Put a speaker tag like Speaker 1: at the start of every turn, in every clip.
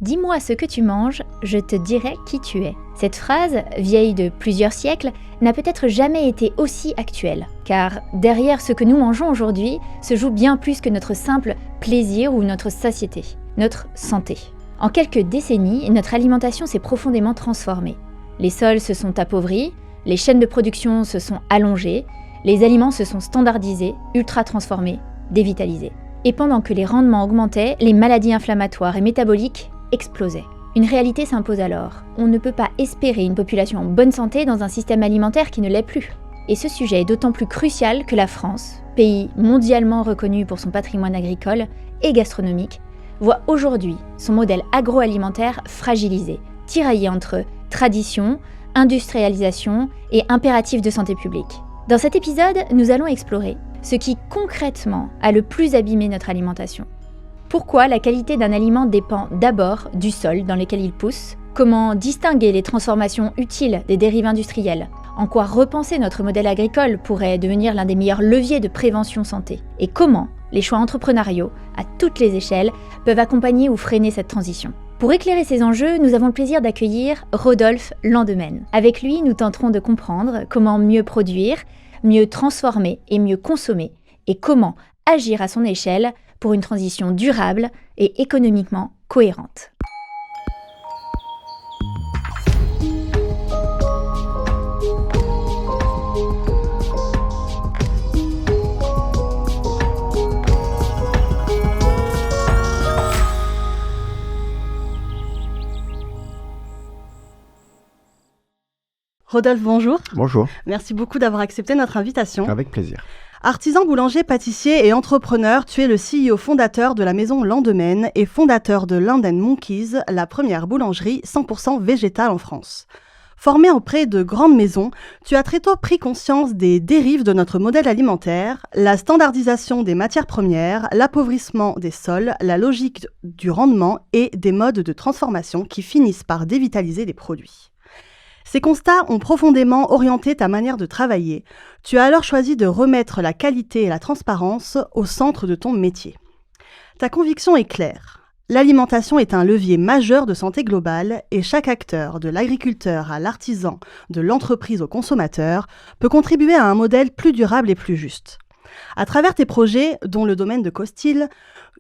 Speaker 1: Dis-moi ce que tu manges, je te dirai qui tu es. Cette phrase, vieille de plusieurs siècles, n'a peut-être jamais été aussi actuelle. Car derrière ce que nous mangeons aujourd'hui se joue bien plus que notre simple plaisir ou notre satiété, notre santé. En quelques décennies, notre alimentation s'est profondément transformée. Les sols se sont appauvris, les chaînes de production se sont allongées, les aliments se sont standardisés, ultra transformés, dévitalisés. Et pendant que les rendements augmentaient, les maladies inflammatoires et métaboliques explosaient. Une réalité s'impose alors. On ne peut pas espérer une population en bonne santé dans un système alimentaire qui ne l'est plus. Et ce sujet est d'autant plus crucial que la France, pays mondialement reconnu pour son patrimoine agricole et gastronomique, voit aujourd'hui son modèle agroalimentaire fragilisé, tiraillé entre tradition, industrialisation et impératifs de santé publique. Dans cet épisode, nous allons explorer ce qui concrètement a le plus abîmé notre alimentation. Pourquoi la qualité d'un aliment dépend d'abord du sol dans lequel il pousse, comment distinguer les transformations utiles des dérives industrielles, en quoi repenser notre modèle agricole pourrait devenir l'un des meilleurs leviers de prévention santé, et comment les choix entrepreneuriaux, à toutes les échelles, peuvent accompagner ou freiner cette transition. Pour éclairer ces enjeux, nous avons le plaisir d'accueillir Rodolphe Landemaine. Avec lui, nous tenterons de comprendre comment mieux produire, mieux transformer et mieux consommer, et comment agir à son échelle pour une transition durable et économiquement cohérente.
Speaker 2: Rodolphe, bonjour.
Speaker 3: Bonjour.
Speaker 2: Merci beaucoup d'avoir accepté notre invitation.
Speaker 3: Avec plaisir.
Speaker 2: Artisan, boulanger, pâtissier et entrepreneur, tu es le CEO fondateur de la maison Landemaine et fondateur de Land & Monkeys, la première boulangerie 100% végétale en France. Formé auprès de grandes maisons, tu as très tôt pris conscience des dérives de notre modèle alimentaire, la standardisation des matières premières, l'appauvrissement des sols, la logique du rendement et des modes de transformation qui finissent par dévitaliser les produits. Ces constats ont profondément orienté ta manière de travailler. Tu as alors choisi de remettre la qualité et la transparence au centre de ton métier. Ta conviction est claire. L'alimentation est un levier majeur de santé globale et chaque acteur, de l'agriculteur à l'artisan, de l'entreprise au consommateur, peut contribuer à un modèle plus durable et plus juste. À travers tes projets, dont le domaine de Costil,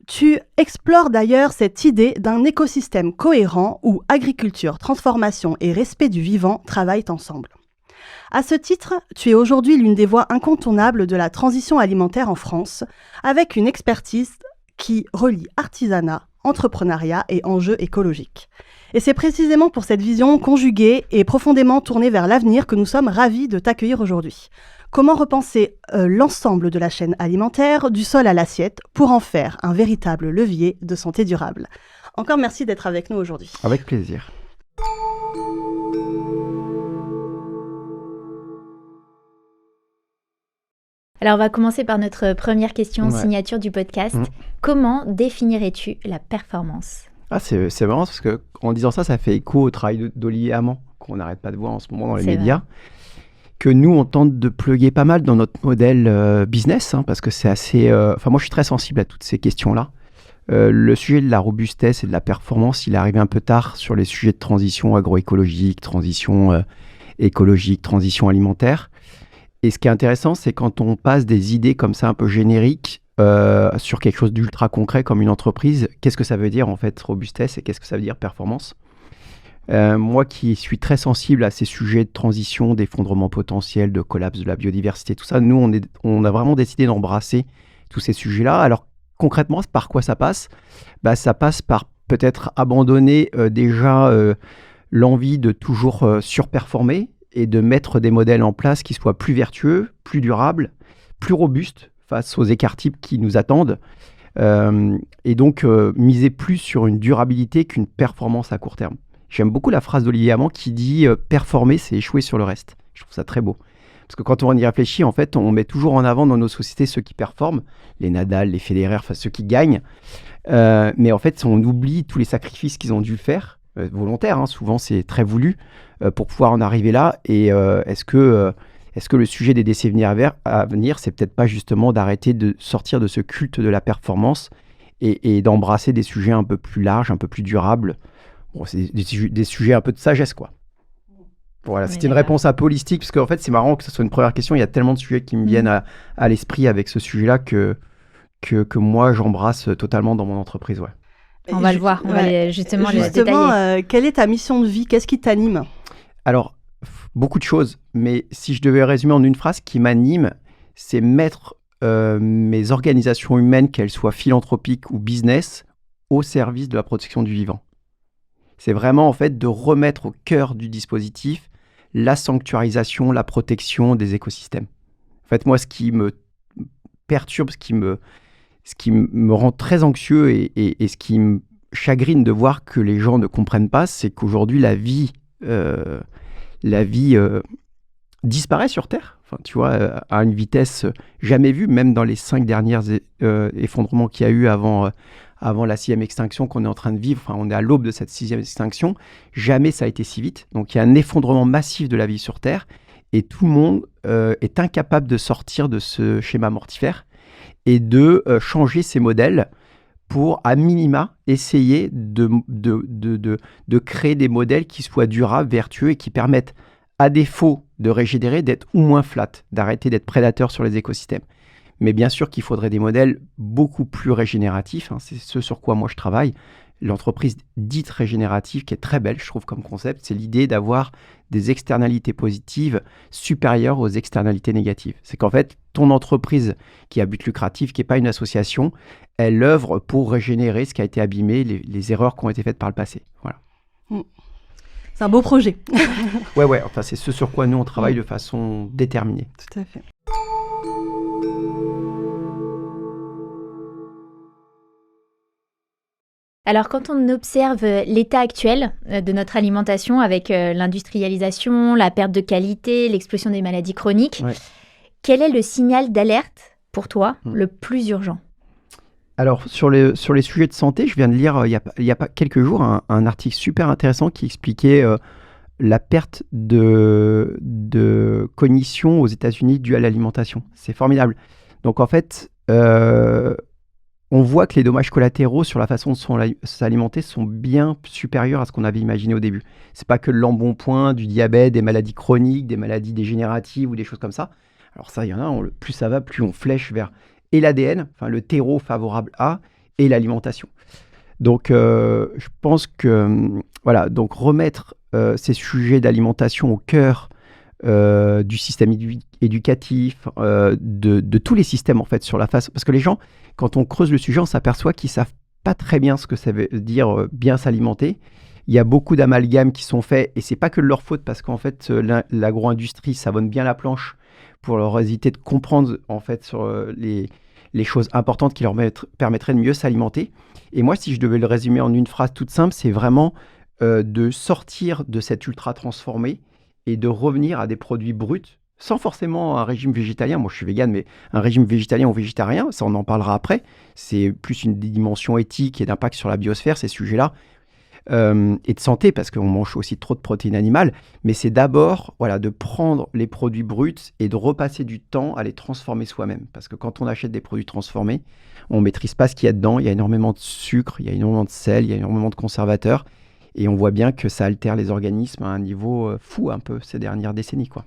Speaker 2: tu explores d'ailleurs cette idée d'un écosystème cohérent où agriculture, transformation et respect du vivant travaillent ensemble. À ce titre, tu es aujourd'hui l'une des voix incontournables de la transition alimentaire en France, avec une expertise qui relie artisanat, entrepreneuriat et enjeux écologiques. Et c'est précisément pour cette vision conjuguée et profondément tournée vers l'avenir que nous sommes ravis de t'accueillir aujourd'hui. Comment repenser l'ensemble de la chaîne alimentaire, du sol à l'assiette, pour en faire un véritable levier de santé durable. Encore merci d'être avec nous aujourd'hui.
Speaker 3: Avec plaisir.
Speaker 1: Alors on va commencer par notre première question signature du podcast. Comment définirais-tu la performance ?
Speaker 3: C'est marrant parce qu'en disant ça, ça fait écho au travail d'Olivier Hamant, qu'on n'arrête pas de voir en ce moment dans les médias. Vrai. Que nous, on tente de plugger pas mal dans notre modèle business, parce que c'est assez... moi, je suis très sensible à toutes ces questions-là. Le sujet de la robustesse et de la performance, il est arrivé un peu tard sur les sujets de transition agroécologique, transition écologique, transition alimentaire. Et ce qui est intéressant, c'est quand on passe des idées comme ça un peu génériques sur quelque chose d'ultra concret comme une entreprise, qu'est-ce que ça veut dire en fait robustesse et qu'est-ce que ça veut dire performance ? Moi qui suis très sensible à ces sujets de transition, d'effondrement potentiel, de collapse de la biodiversité, tout ça, nous on a vraiment décidé d'embrasser tous ces sujets-là. Alors concrètement, par quoi ça passe ? Ça passe par peut-être abandonner déjà l'envie de toujours surperformer et de mettre des modèles en place qui soient plus vertueux, plus durables, plus robustes face aux écarts types qui nous attendent. Et donc miser plus sur une durabilité qu'une performance à court terme. J'aime beaucoup la phrase d'Olivier Hamant qui dit « performer, c'est échouer sur le reste ». Je trouve ça très beau. Parce que quand on y réfléchit, en fait, on met toujours en avant dans nos sociétés ceux qui performent, les Nadal, les Federer, enfin ceux qui gagnent. Mais en fait, on oublie tous les sacrifices qu'ils ont dû faire, volontaires, souvent c'est très voulu, pour pouvoir en arriver là. Et est-ce que le sujet des décennies à venir, c'est peut-être pas justement d'arrêter de sortir de ce culte de la performance et d'embrasser des sujets un peu plus larges, un peu plus durables. Bon, c'est des sujets un peu de sagesse, quoi. Voilà, c'était une réponse un peu holistique, parce qu'en fait, c'est marrant que ce soit une première question. Il y a tellement de sujets qui me viennent à l'esprit avec ce sujet-là que moi, j'embrasse totalement dans mon entreprise. Ouais.
Speaker 1: On va le voir, on va justement le détailler.
Speaker 2: Quelle est ta mission de vie? Qu'est-ce qui t'anime?
Speaker 3: Alors, beaucoup de choses, mais si je devais résumer en une phrase, ce qui m'anime, c'est mettre mes organisations humaines, qu'elles soient philanthropiques ou business, au service de la protection du vivant. C'est vraiment en fait de remettre au cœur du dispositif la sanctuarisation, la protection des écosystèmes. En fait, moi, ce qui me perturbe, ce qui me rend très anxieux et ce qui me chagrine de voir que les gens ne comprennent pas, c'est qu'aujourd'hui, la vie disparaît sur Terre. Enfin, tu vois, à une vitesse jamais vue, même dans les 5 dernières effondrements qu'il y a eu avant la 6e extinction qu'on est en train de vivre. Enfin, on est à l'aube de cette 6e extinction. Jamais ça a été si vite. Donc, il y a un effondrement massif de la vie sur Terre et tout le monde est incapable de sortir de ce schéma mortifère et de changer ses modèles pour, à minima, essayer de créer des modèles qui soient durables, vertueux et qui permettent, à défaut de régénérer, d'être ou moins flat, d'arrêter d'être prédateur sur les écosystèmes. Mais bien sûr qu'il faudrait des modèles beaucoup plus régénératifs. C'est ce sur quoi moi je travaille. L'entreprise dite régénérative, qui est très belle, je trouve, comme concept, c'est l'idée d'avoir des externalités positives supérieures aux externalités négatives. C'est qu'en fait, ton entreprise qui a but lucratif, qui n'est pas une association, elle œuvre pour régénérer ce qui a été abîmé, les erreurs qui ont été faites par le passé. Voilà.
Speaker 2: C'est un beau projet.
Speaker 3: Ouais, enfin, c'est ce sur quoi nous on travaille de façon déterminée.
Speaker 2: Tout à fait.
Speaker 1: Alors, quand on observe l'état actuel de notre alimentation avec l'industrialisation, la perte de qualité, l'explosion des maladies chroniques, quel est le signal d'alerte pour toi le plus urgent? Alors, sur les sujets de santé, je viens de lire il y a pas quelques jours un article super intéressant qui expliquait la perte de cognition aux États-Unis due à l'alimentation. C'est formidable. Donc, en fait, on voit que les dommages collatéraux sur la façon de s'alimenter sont bien supérieurs à ce qu'on avait imaginé au début. C'est pas que l'embonpoint, du diabète, des maladies chroniques, des maladies dégénératives ou des choses comme ça. Alors ça, il y en a, plus ça va, plus on flèche vers et l'ADN, enfin le terreau favorable à, et l'alimentation. Donc je pense que voilà, donc remettre ces sujets d'alimentation au cœur du système éducatif, de tous les systèmes en fait sur la face, parce que les gens, quand on creuse le sujet, on s'aperçoit qu'ils savent pas très bien ce que ça veut dire bien s'alimenter. Il y a beaucoup d'amalgames qui sont faits et c'est pas que de leur faute parce qu'en fait l'agro-industrie savonne bien la planche pour leur éviter de comprendre en fait sur les choses importantes qui leur permettraient de mieux s'alimenter. Et moi, si je devais le résumer en une phrase toute simple, c'est vraiment de sortir de cet ultra transformé et de revenir à des produits bruts, sans forcément un régime végétalien. Moi, je suis végane, mais un régime végétalien ou végétarien, ça, on en parlera après. C'est plus une dimension éthique et d'impact sur la biosphère, ces sujets-là, et de santé, parce qu'on mange aussi trop de protéines animales. Mais c'est d'abord de prendre les produits bruts et de repasser du temps à les transformer soi-même. Parce que quand on achète des produits transformés, on ne maîtrise pas ce qu'il y a dedans. Il y a énormément de sucre, il y a énormément de sel, il y a énormément de conservateurs. Et on voit bien que ça altère les organismes à un niveau fou un peu ces dernières décennies, quoi.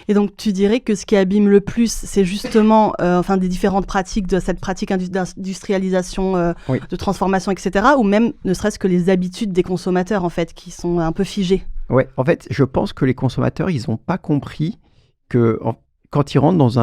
Speaker 2: Et donc, tu dirais que ce qui abîme le plus, c'est justement des différentes pratiques de cette pratique d'industrialisation, de transformation, etc., ou même ne serait-ce que les habitudes des consommateurs, en fait, qui sont un peu figées.
Speaker 3: Ouais, en fait, je pense que les consommateurs, ils n'ont pas compris que quand ils rentrent dans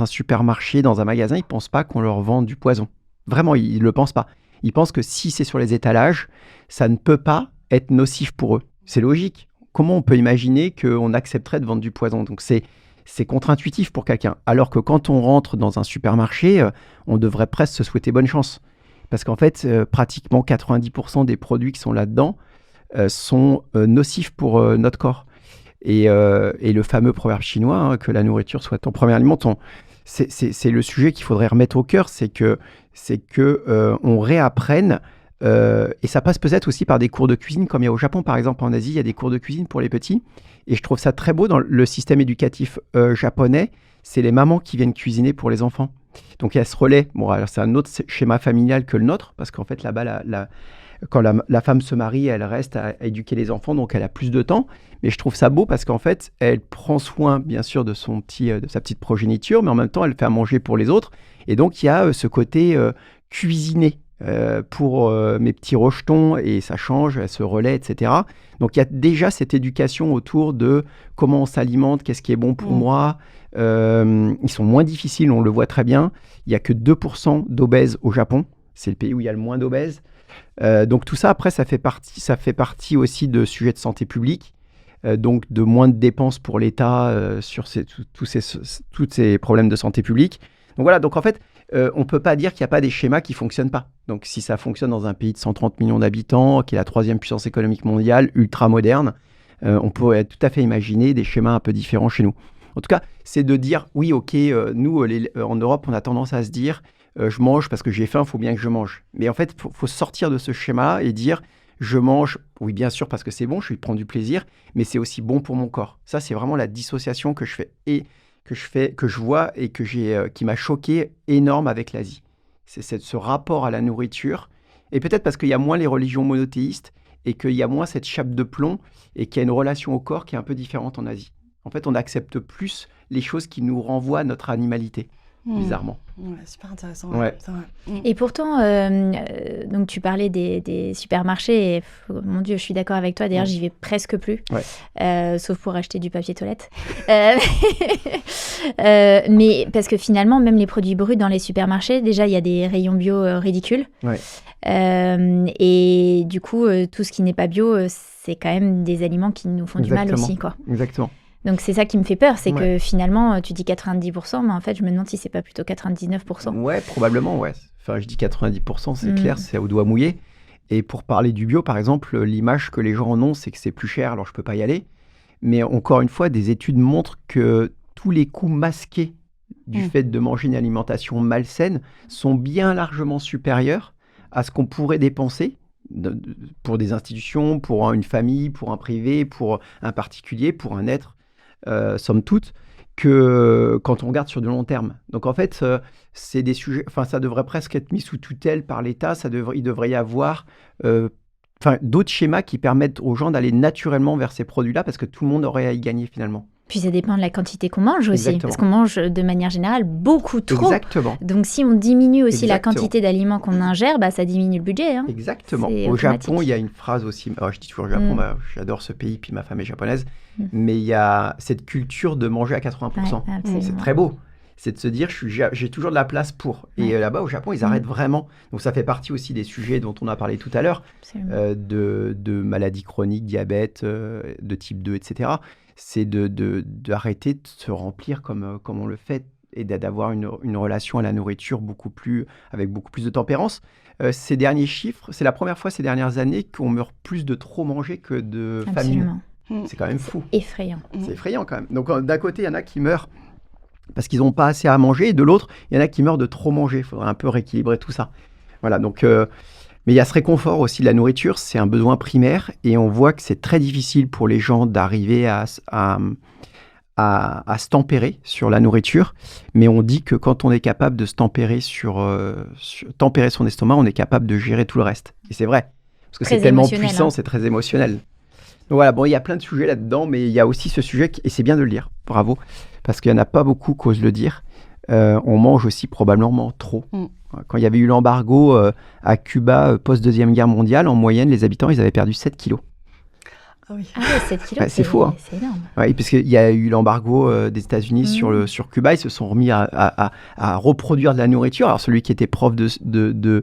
Speaker 3: un supermarché, dans un magasin, ils ne pensent pas qu'on leur vend du poison. Vraiment, ils ne le pensent pas. Ils pensent que si c'est sur les étalages, ça ne peut pas être nocif pour eux. C'est logique. Comment on peut imaginer qu'on accepterait de vendre du poison? Donc c'est contre-intuitif pour quelqu'un. Alors que quand on rentre dans un supermarché, on devrait presque se souhaiter bonne chance. Parce qu'en fait, pratiquement 90% des produits qui sont là-dedans sont nocifs pour notre corps. Et le fameux proverbe chinois, que la nourriture soit ton premier aliment, c'est le sujet qu'il faudrait remettre au cœur, c'est que on réapprenne. Et ça passe peut-être aussi par des cours de cuisine, comme il y a au Japon par exemple, en Asie, il y a des cours de cuisine pour les petits. Et je trouve ça très beau dans le système éducatif japonais, c'est les mamans qui viennent cuisiner pour les enfants. Donc il y a ce relais. Bon, alors c'est un autre schéma familial que le nôtre, parce qu'en fait là-bas, quand la femme se marie, elle reste à éduquer les enfants, donc elle a plus de temps. Mais je trouve ça beau parce qu'en fait, elle prend soin, bien sûr, de sa petite progéniture, mais en même temps, elle fait à manger pour les autres. Et donc, il y a ce côté cuisiner pour mes petits rejetons, et ça change, elle se relaie, etc. Donc, il y a déjà cette éducation autour de comment on s'alimente, qu'est-ce qui est bon pour moi. Ils sont moins difficiles, on le voit très bien. Il n'y a que 2% d'obèses au Japon. C'est le pays où il y a le moins d'obèses. Donc, tout ça, après, ça fait partie aussi de sujets de santé publique. Donc de moins de dépenses pour l'État sur tous ces problèmes de santé publique. Donc voilà, donc en fait, on ne peut pas dire qu'il n'y a pas des schémas qui ne fonctionnent pas. Donc si ça fonctionne dans un pays de 130 millions d'habitants, qui est la 3e puissance économique mondiale, ultra moderne, on pourrait tout à fait imaginer des schémas un peu différents chez nous. En tout cas, c'est de dire, oui, ok, nous, en Europe, on a tendance à se dire, je mange parce que j'ai faim, il faut bien que je mange. Mais en fait, il faut sortir de ce schéma et dire, je mange, oui, bien sûr, parce que c'est bon, je prends du plaisir, mais c'est aussi bon pour mon corps. Ça, c'est vraiment la dissociation que je fais et que je vois et qui m'a choqué énorme avec l'Asie. C'est ce rapport à la nourriture, et peut-être parce qu'il y a moins les religions monothéistes et qu'il y a moins cette chape de plomb et qu'il y a une relation au corps qui est un peu différente en Asie. En fait, on accepte plus les choses qui nous renvoient à notre animalité. Bizarrement.
Speaker 2: Ouais, super intéressant.
Speaker 3: Ouais.
Speaker 1: Et pourtant, donc tu parlais des supermarchés, et mon Dieu, je suis d'accord avec toi, d'ailleurs j'y vais presque plus, sauf pour acheter du papier toilette. Mais parce que finalement, même les produits bruts dans les supermarchés, déjà il y a des rayons bio ridicules.
Speaker 3: Ouais.
Speaker 1: Et du coup, tout ce qui n'est pas bio, c'est quand même des aliments qui nous font du mal aussi, quoi.
Speaker 3: Exactement.
Speaker 1: Donc c'est ça qui me fait peur, c'est que finalement, tu dis 90%, mais en fait, je me demande si c'est pas plutôt 99%.
Speaker 3: Ouais, probablement, ouais. Enfin, je dis 90%, c'est clair, c'est au doigt mouillé. Et pour parler du bio, par exemple, l'image que les gens en ont, c'est que c'est plus cher, alors je peux pas y aller. Mais encore une fois, des études montrent que tous les coûts masqués du fait de manger une alimentation malsaine sont bien largement supérieurs à ce qu'on pourrait dépenser pour des institutions, pour une famille, pour un privé, pour un particulier, pour un être. Somme toute, que quand on regarde sur du long terme. Donc en fait, c'est des sujets, enfin ça devrait presque être mis sous tutelle par l'État, il devrait y avoir d'autres schémas qui permettent aux gens d'aller naturellement vers ces produits-là, parce que tout le monde aurait à y gagner finalement.
Speaker 1: Puis ça dépend de la quantité qu'on mange aussi,
Speaker 3: Exactement.
Speaker 1: parce qu'on mange de manière générale beaucoup trop.
Speaker 3: Exactement.
Speaker 1: Donc si on diminue aussi la quantité d'aliments qu'on ingère, ça diminue le budget. Hein.
Speaker 3: Exactement.
Speaker 1: C'est
Speaker 3: au
Speaker 1: automatique.
Speaker 3: Japon, il y a une phrase aussi, alors je dis toujours Japon, j'adore ce pays, puis ma femme est japonaise, mais il y a cette culture de manger à 80%.
Speaker 1: Ouais,
Speaker 3: c'est très beau. C'est de se dire, j'ai toujours de la place pour. Et là-bas, au Japon, ils arrêtent vraiment. Donc ça fait partie aussi des sujets dont on a parlé tout à l'heure, de maladies chroniques, diabète, de type 2, etc. C'est d'arrêter de se remplir comme on le fait et d'avoir une relation à la nourriture avec beaucoup plus de tempérance. Ces derniers chiffres, c'est la première fois ces dernières années qu'on meurt plus de trop manger que de famine. C'est quand même fou.
Speaker 1: Effrayant.
Speaker 3: C'est effrayant quand même. Donc d'un côté, il y en a qui meurent parce qu'ils n'ont pas assez à manger, et de l'autre, il y en a qui meurent de trop manger. Il faudrait un peu rééquilibrer tout ça. Voilà, donc... mais il y a ce réconfort aussi de la nourriture, c'est un besoin primaire, et on voit que c'est très difficile pour les gens d'arriver à se tempérer sur la nourriture, mais on dit que quand on est capable de se tempérer tempérer son estomac, on est capable de gérer tout le reste. Et c'est vrai, parce que c'est tellement puissant, c'est très émotionnel. Donc voilà, bon, il y a plein de sujets là-dedans, mais il y a aussi ce sujet, et c'est bien de le dire, bravo, parce qu'il n'y en a pas beaucoup qui osent le dire. On mange aussi probablement trop. Quand il y avait eu l'embargo à Cuba post-Deuxième Guerre mondiale, en moyenne, les habitants, ils avaient perdu 7 kilos.
Speaker 2: Ah oui,
Speaker 1: 7 kilos,
Speaker 3: c'est fou. Hein.
Speaker 1: C'est énorme.
Speaker 3: Oui, parce qu'il y a eu l'embargo des États-Unis sur Cuba. Ils se sont remis à reproduire de la nourriture. Alors, celui qui était prof de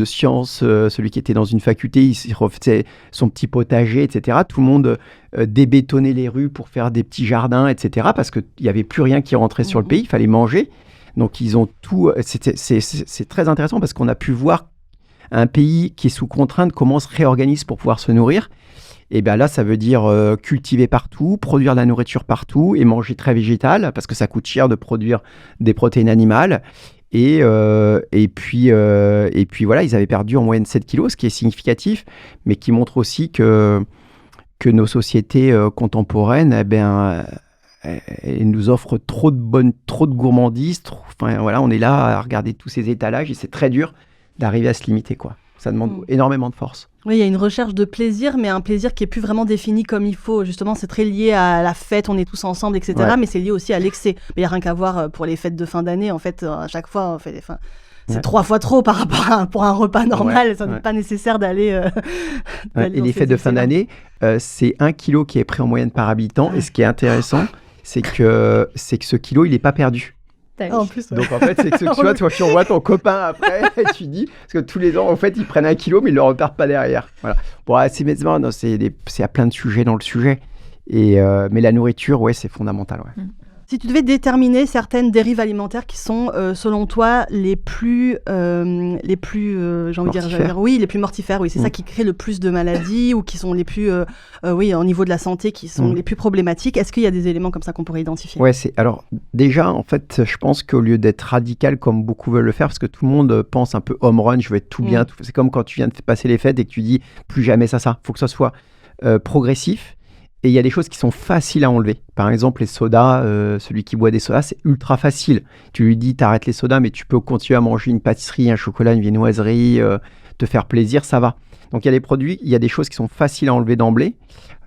Speaker 3: sciences, celui qui était dans une faculté, il refaisait son petit potager, etc. Tout le monde débétonnait les rues pour faire des petits jardins, etc. Parce qu'il n'y avait plus rien qui rentrait sur le pays. Il fallait manger. Donc, ils ont tout... C'est très intéressant parce qu'on a pu voir un pays qui est sous contrainte, comment on se réorganise pour pouvoir se nourrir. Et bien là, ça veut dire cultiver partout, produire de la nourriture partout et manger très végétal parce que ça coûte cher de produire des protéines animales. Et puis voilà, ils avaient perdu en moyenne 7 kilos, ce qui est significatif, mais qui montre aussi que nos sociétés contemporaines, elle nous offre trop de gourmandises. Enfin, voilà, on est là à regarder tous ces étalages et c'est très dur d'arriver à se limiter, quoi. Ça demande énormément de force.
Speaker 2: Oui, il y a une recherche de plaisir, mais un plaisir qui est plus vraiment défini comme il faut. Justement, c'est très lié à la fête, on est tous ensemble, etc. Ouais. Mais c'est lié aussi à l'excès. Mais il n'y a rien qu'à voir pour les fêtes de fin d'année. En fait, à chaque fois, on fait c'est 3 fois trop par rapport pour un repas normal. Ça n'est pas nécessaire d'aller...
Speaker 3: Et les fêtes de fin d'année, c'est 1 kilo qui est pris en moyenne par habitant. Et ce qui est intéressant, c'est que ce kilo, il n'est pas perdu.
Speaker 2: En plus, ouais.
Speaker 3: Donc en fait, c'est que tu envoies ton copain après et tu dis, parce que tous les ans, en fait, ils prennent 1 kilo, mais ils ne le repèrent pas derrière. Voilà. Bon, c'est bêtement, c'est à plein de sujets dans le sujet. Mais la nourriture, ouais, c'est fondamental. Ouais.
Speaker 2: Si tu devais déterminer certaines dérives alimentaires qui sont, selon toi, les plus les plus mortifères, oui, c'est ça qui crée le plus de maladies ou qui sont les plus, au niveau de la santé, qui sont les plus problématiques. Est-ce qu'il y a des éléments comme ça qu'on pourrait identifier ?
Speaker 3: Ouais, alors déjà, en fait, je pense qu'au lieu d'être radical comme beaucoup veulent le faire, parce que tout le monde pense un peu home run, je veux être tout bien, c'est comme quand tu viens de passer les fêtes et que tu dis plus jamais ça. Faut que ça soit progressif. Et il y a des choses qui sont faciles à enlever. Par exemple, les sodas, celui qui boit des sodas, c'est ultra facile. Tu lui dis, t'arrêtes les sodas, mais tu peux continuer à manger une pâtisserie, un chocolat, une viennoiserie, te faire plaisir, ça va. Donc, il y a des produits, il y a des choses qui sont faciles à enlever d'emblée.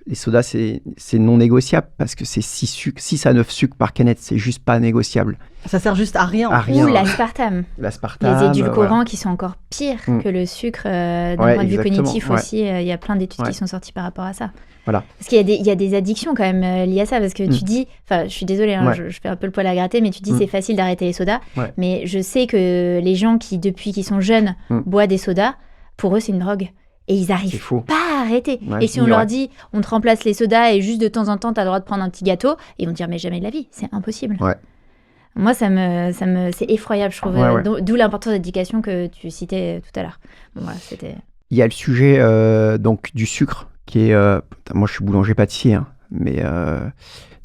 Speaker 3: Les sodas, c'est non négociable parce que c'est 6 à 9 sucres par canette. C'est juste pas négociable.
Speaker 2: Ça sert juste à rien.
Speaker 1: Ou l'aspartame. Les édulcorants qui sont encore pires que le sucre d'un point de vue cognitif aussi. Il y a plein d'études qui sont sorties par rapport à ça.
Speaker 3: Voilà.
Speaker 1: Parce qu'il y a des addictions quand même liées à ça, parce que tu dis, enfin je suis désolée, je fais un peu le poil à gratter, mais tu dis c'est facile d'arrêter les sodas, mais je sais que les gens qui depuis qu'ils sont jeunes boivent des sodas, pour eux c'est une drogue. Et ils n'arrivent pas à arrêter. Et si on leur dit, on te remplace les sodas et juste de temps en temps, tu as le droit de prendre un petit gâteau, ils vont dire, mais jamais de la vie, c'est impossible. Ouais. Moi, c'est effroyable, je trouve. D'où l'importance de l'éducation que tu citais tout à l'heure. Bon, voilà, c'était...
Speaker 3: Il y a le sujet donc, du sucre, qui est... moi, je suis boulanger-pâtissier, mais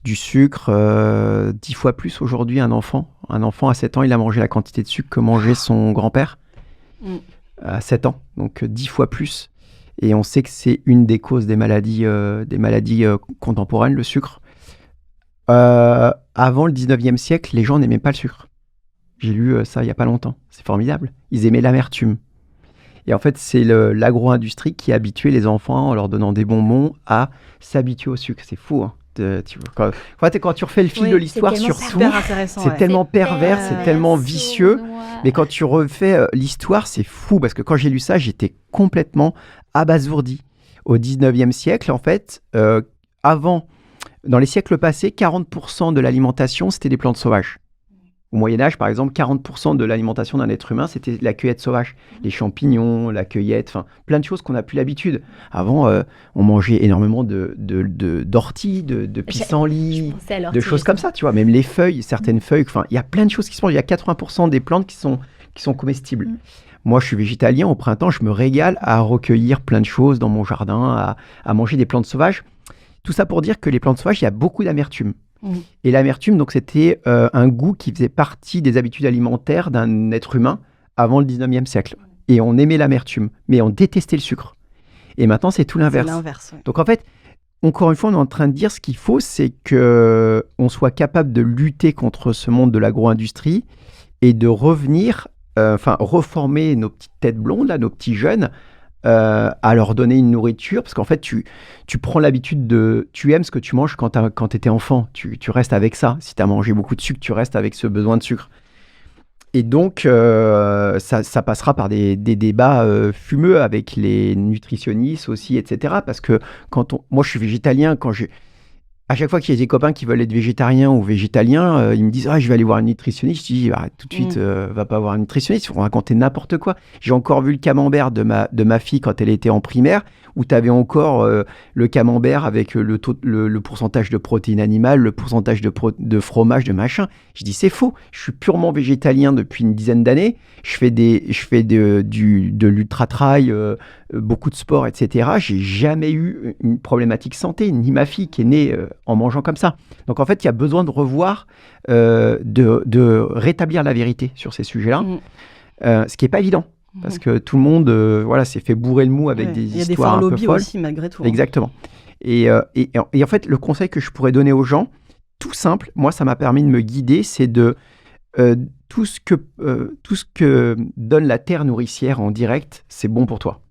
Speaker 3: du sucre, 10 fois plus aujourd'hui, un enfant. Un enfant à 7 ans, il a mangé la quantité de sucre que mangeait son grand-père. À 7 ans, donc 10 fois plus. Et on sait que c'est une des causes des maladies contemporaines, le sucre. Avant le 19e siècle, les gens n'aimaient pas le sucre. J'ai lu ça il n'y a pas longtemps. C'est formidable. Ils aimaient l'amertume. Et en fait, c'est l'agro-industrie qui a habitué les enfants, en leur donnant des bonbons, à s'habituer au sucre. C'est fou, hein. Quand tu refais le fil de l'histoire sur tout, c'est tellement pervers, c'est tellement vicieux. Mais quand tu refais l'histoire, c'est fou. Parce que quand j'ai lu ça, j'étais complètement abasourdi. Au 19e siècle, en fait, dans les siècles passés, 40% de l'alimentation, c'était des plantes sauvages. Au Moyen-Âge, par exemple, 40% de l'alimentation d'un être humain, c'était la cueillette sauvage. Les champignons, la cueillette, plein de choses qu'on n'a plus l'habitude. Avant, on mangeait énormément d'orties, de pissenlits, de choses comme ça, tu vois. Même les feuilles, certaines feuilles, il y a plein de choses qui se mangent. Il y a 80% des plantes qui sont comestibles. Moi, je suis végétalien. Au printemps, je me régale à recueillir plein de choses dans mon jardin, à manger des plantes sauvages. Tout ça pour dire que les plantes sauvages, il y a beaucoup d'amertume. Et l'amertume, donc, c'était un goût qui faisait partie des habitudes alimentaires d'un être humain avant le 19e siècle. Et on aimait l'amertume, mais on détestait le sucre. Et maintenant, c'est tout l'inverse. Donc, en fait, encore une fois, on est en train de dire ce qu'il faut, c'est qu'on soit capable de lutter contre ce monde de l'agro-industrie et de revenir, reformer nos petites têtes blondes, là, nos petits jeunes, à leur donner une nourriture, parce qu'en fait, tu prends l'habitude tu aimes ce que tu manges quand tu étais enfant, tu restes avec ça. Si tu as mangé beaucoup de sucre, tu restes avec ce besoin de sucre. Et donc, ça passera par des débats fumeux avec les nutritionnistes aussi, etc. Parce que moi, je suis végétalien, à chaque fois qu'il y a des copains qui veulent être végétariens ou végétaliens, ils me disent « je vais aller voir un nutritionniste ». Je dis « tout de suite, va pas voir un nutritionniste, ils vont raconter n'importe quoi ». J'ai encore vu le camembert de ma fille quand elle était en primaire, où tu avais encore le camembert avec le pourcentage de protéines animales, le pourcentage de fromage, de machin. Je dis « c'est faux, je suis purement végétalien depuis une dizaine d'années, je fais de l'ultra-trail, beaucoup de sport, etc. J'ai jamais eu une problématique santé, ni ma fille qui est née en mangeant comme ça. Donc en fait, il y a besoin de revoir, de rétablir la vérité sur ces sujets-là, ce qui n'est pas évident, parce que tout le monde s'est fait bourrer le mou avec des histoires un peu folles. Il y a des forts lobbies
Speaker 2: aussi, malgré tout.
Speaker 3: Exactement. Et en fait, le conseil que je pourrais donner aux gens, tout simple. Moi, ça m'a permis de me guider. C'est de tout ce que donne la terre nourricière en direct, c'est bon pour toi.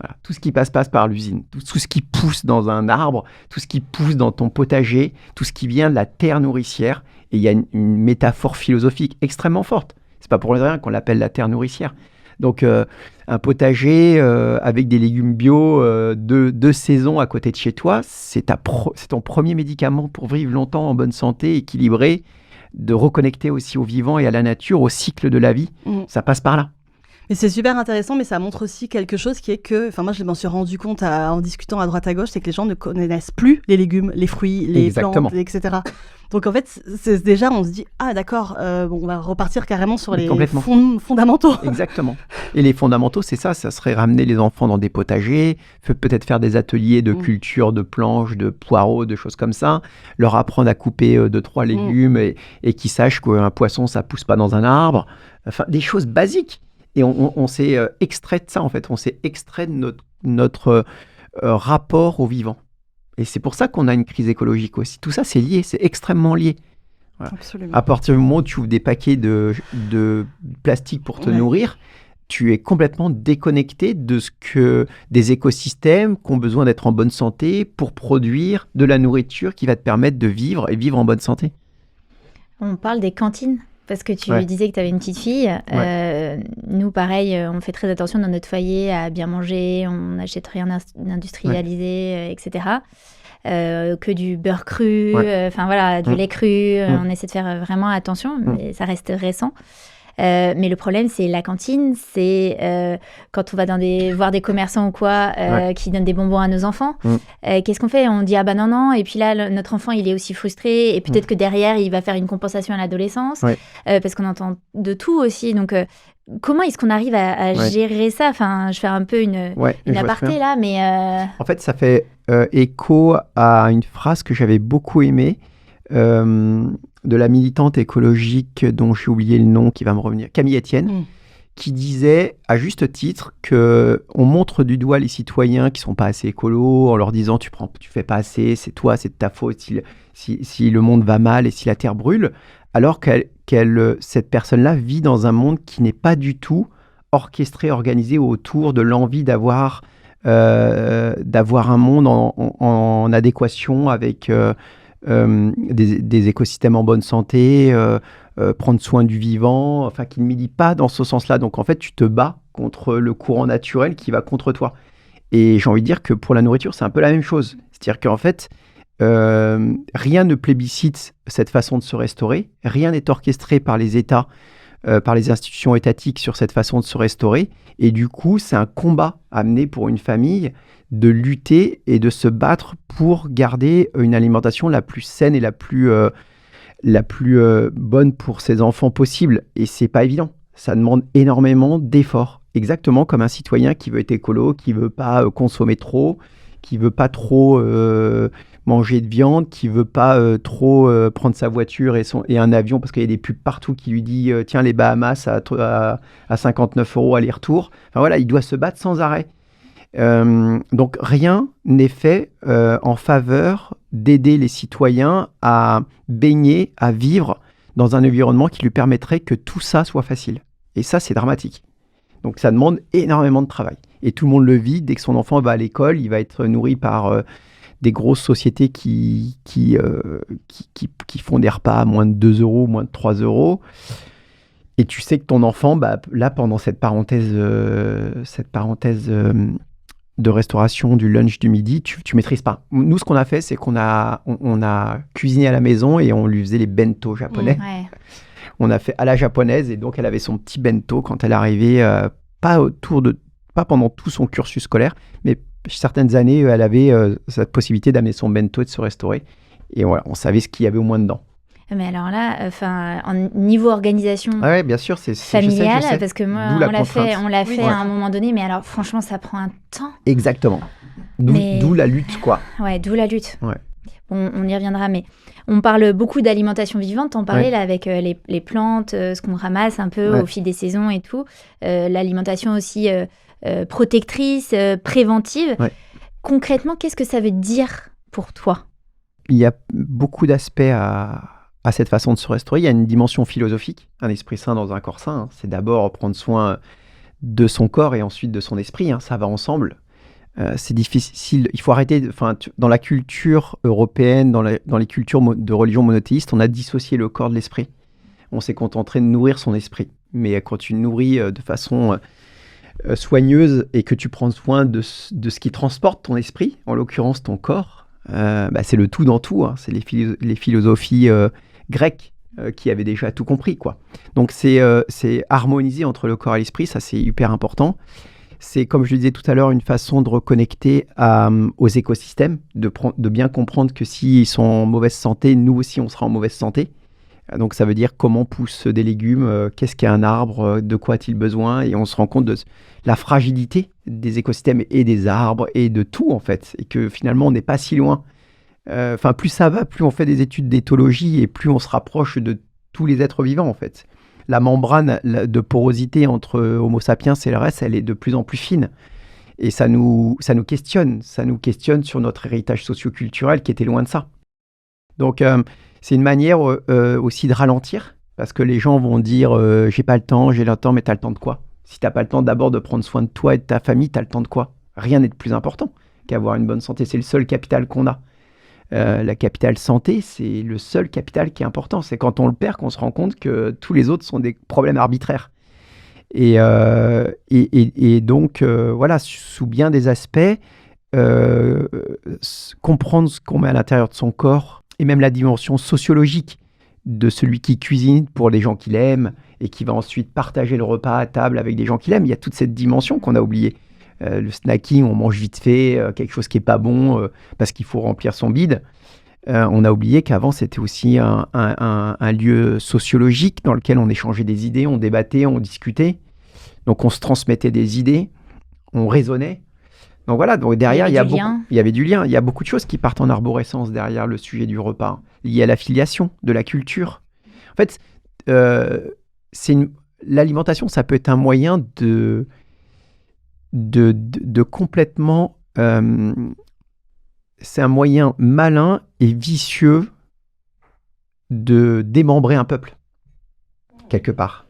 Speaker 3: Voilà. Tout ce qui passe par l'usine, tout ce qui pousse dans un arbre, tout ce qui pousse dans ton potager, tout ce qui vient de la terre nourricière. Et il y a une métaphore philosophique extrêmement forte. C'est pas pour rien qu'on l'appelle la terre nourricière. Donc, un potager avec des légumes bio de saison à côté de chez toi, c'est ton premier médicament pour vivre longtemps en bonne santé, équilibré, de reconnecter aussi au vivant et à la nature, au cycle de la vie. Ça passe par là.
Speaker 2: Mais c'est super intéressant, mais ça montre aussi quelque chose qui est que, moi je m'en suis rendu compte en discutant à droite à gauche, c'est que les gens ne connaissent plus les légumes, les fruits, les plantes, etc. Donc en fait, c'est déjà, on se dit, ah d'accord, on va repartir carrément sur les fondamentaux.
Speaker 3: Exactement. Et les fondamentaux, c'est ça serait ramener les enfants dans des potagers, peut-être faire des ateliers de culture, de planches, de poireaux, de choses comme ça, leur apprendre à couper 2-3 légumes et qu'ils sachent qu'un poisson, ça pousse pas dans un arbre. Enfin, des choses basiques. Et on s'est extrait de ça, en fait. On s'est extrait de notre rapport au vivant. Et c'est pour ça qu'on a une crise écologique aussi. Tout ça, c'est lié, c'est extrêmement lié. Voilà.
Speaker 2: Absolument.
Speaker 3: À partir du moment où tu ouvres des paquets de plastique pour te nourrir, tu es complètement déconnecté des écosystèmes qui ont besoin d'être en bonne santé pour produire de la nourriture qui va te permettre de vivre et vivre en bonne santé.
Speaker 1: On parle des cantines. Parce que tu disais que tu avais une petite fille. Nous, pareil, on fait très attention dans notre foyer à bien manger. On n'achète rien d'industrialisé, etc. Que du beurre cru, du lait cru. On essaie de faire vraiment attention, mais ça reste récent. Mais le problème, c'est la cantine. C'est quand on va voir des commerçants ou quoi qui donnent des bonbons à nos enfants. Qu'est-ce qu'on fait ? On dit, ah bah non. Et puis là, notre enfant, il est aussi frustré. Et peut-être que derrière, il va faire une compensation à l'adolescence. Parce qu'on entend de tout aussi. Donc, comment est-ce qu'on arrive à gérer ça ? Enfin, je fais un peu une aparté là, mais...
Speaker 3: En fait, ça fait écho à une phrase que j'avais beaucoup aimée. De la militante écologique dont j'ai oublié le nom qui va me revenir, Camille Etienne, qui disait à juste titre qu'on montre du doigt les citoyens qui sont pas assez écolos en leur disant tu fais pas assez, c'est toi, c'est de ta faute si le monde va mal et si la terre brûle, alors cette personne-là vit dans un monde qui n'est pas du tout orchestré, organisé autour de l'envie d'avoir un monde en adéquation avec des écosystèmes en bonne santé, prendre soin du vivant, enfin qui ne milite pas dans ce sens-là. Donc en fait, tu te bats contre le courant naturel qui va contre toi. Et j'ai envie de dire que pour la nourriture, c'est un peu la même chose. C'est-à-dire qu'en fait, rien ne plébiscite cette façon de se restaurer, rien n'est orchestré par les États, par les institutions étatiques sur cette façon de se restaurer. Et du coup, c'est un combat à mener pour une famille de lutter et de se battre pour garder une alimentation la plus saine et la plus bonne pour ses enfants possible. Et c'est pas évident. Ça demande énormément d'efforts. Exactement comme un citoyen qui veut être écolo, qui veut pas consommer trop, qui veut pas trop manger de viande, qui veut pas trop prendre sa voiture et un avion parce qu'il y a des pubs partout qui lui dit tiens les Bahamas à 59 € aller-retour. Enfin voilà, il doit se battre sans arrêt. Donc rien n'est fait en faveur d'aider les citoyens à baigner, à vivre dans un environnement qui lui permettrait que tout ça soit facile. Et ça, c'est dramatique. Donc ça demande énormément de travail. Et tout le monde le vit. Dès que son enfant va à l'école, il va être nourri par des grosses sociétés qui font des repas à moins de 2 €, moins de 3 €. Et tu sais que ton enfant, là, pendant cette parenthèse de restauration du lunch du midi, tu maîtrises pas. Nous, ce qu'on a fait, c'est qu'on a cuisiné à la maison et on lui faisait les bento japonais. On a fait à la japonaise et donc elle avait son petit bento quand elle arrivait, pas pendant tout son cursus scolaire, mais certaines années, elle avait cette possibilité d'amener son bento et de se restaurer. Et voilà, on savait ce qu'il y avait au moins dedans.
Speaker 1: Mais alors là, en niveau organisation
Speaker 3: bien sûr, c'est
Speaker 1: familiale,
Speaker 3: je sais.
Speaker 1: Parce que moi, on l'a fait à un moment donné, mais alors franchement, ça prend un temps.
Speaker 3: Exactement. D'où la lutte, quoi.
Speaker 1: Ouais, d'où la lutte. Ouais. On y reviendra, mais on parle beaucoup d'alimentation vivante. On parlait là avec les plantes, ce qu'on ramasse un peu au fil des saisons et tout. L'alimentation aussi protectrice, préventive. Ouais. Concrètement, qu'est-ce que ça veut dire pour toi ?
Speaker 3: y a beaucoup d'aspects à cette façon de se restaurer. Il y a une dimension philosophique, un esprit sain dans un corps sain. Hein. C'est d'abord prendre soin de son corps et ensuite de son esprit. Hein. Ça va ensemble. C'est difficile. Il faut arrêter. Dans la culture européenne, dans les cultures de religion monothéiste, on a dissocié le corps de l'esprit. On s'est contenté de nourrir son esprit. Mais quand tu nourris de façon soigneuse et que tu prends soin de ce qui transporte ton esprit, en l'occurrence ton corps, c'est le tout dans tout. Hein. C'est les philosophies grecques qui avaient déjà tout compris, quoi. Donc c'est harmoniser entre le corps et l'esprit, ça c'est hyper important. C'est, comme je le disais tout à l'heure, une façon de reconnecter aux écosystèmes, de bien comprendre que s'ils sont en mauvaise santé, nous aussi on sera en mauvaise santé. Donc ça veut dire comment poussent des légumes, qu'est-ce qu'est un arbre, de quoi a-t-il besoin, et on se rend compte de la fragilité des écosystèmes et des arbres et de tout en fait, et que finalement on n'est pas si loin. Plus ça va, plus on fait des études d'éthologie et plus on se rapproche de tous les êtres vivants en fait. La membrane de porosité entre Homo sapiens et le reste, elle est de plus en plus fine. Et ça nous questionne. Ça nous questionne sur notre héritage socio-culturel qui était loin de ça. Donc, c'est une manière aussi de ralentir. Parce que les gens vont dire « j'ai pas le temps, j'ai le temps », mais t'as le temps de quoi? Si t'as pas le temps d'abord de prendre soin de toi et de ta famille, t'as le temps de quoi? Rien n'est de plus important qu'avoir une bonne santé. C'est le seul capital qu'on a. La capitale santé, c'est le seul capital qui est important. C'est quand on le perd qu'on se rend compte que tous les autres sont des problèmes arbitraires. Et donc, voilà, sous bien des aspects, comprendre ce qu'on met à l'intérieur de son corps, et même la dimension sociologique de celui qui cuisine pour les gens qu'il aime, et qui va ensuite partager le repas à table avec des gens qu'il aime. Il y a toute cette dimension qu'on a oubliée. Le snacking, on mange vite fait, quelque chose qui n'est pas bon parce qu'il faut remplir son bide. On a oublié qu'avant, c'était aussi un lieu sociologique dans lequel on échangeait des idées, on débattait, on discutait. Donc, on se transmettait des idées, on raisonnait. Donc voilà, donc derrière, il y avait du lien. Il y a beaucoup de choses qui partent en arborescence derrière le sujet du repas, lié à l'affiliation, de la culture. En fait, l'alimentation, ça peut être un moyen de complètement... c'est un moyen malin et vicieux de démembrer un peuple, quelque part.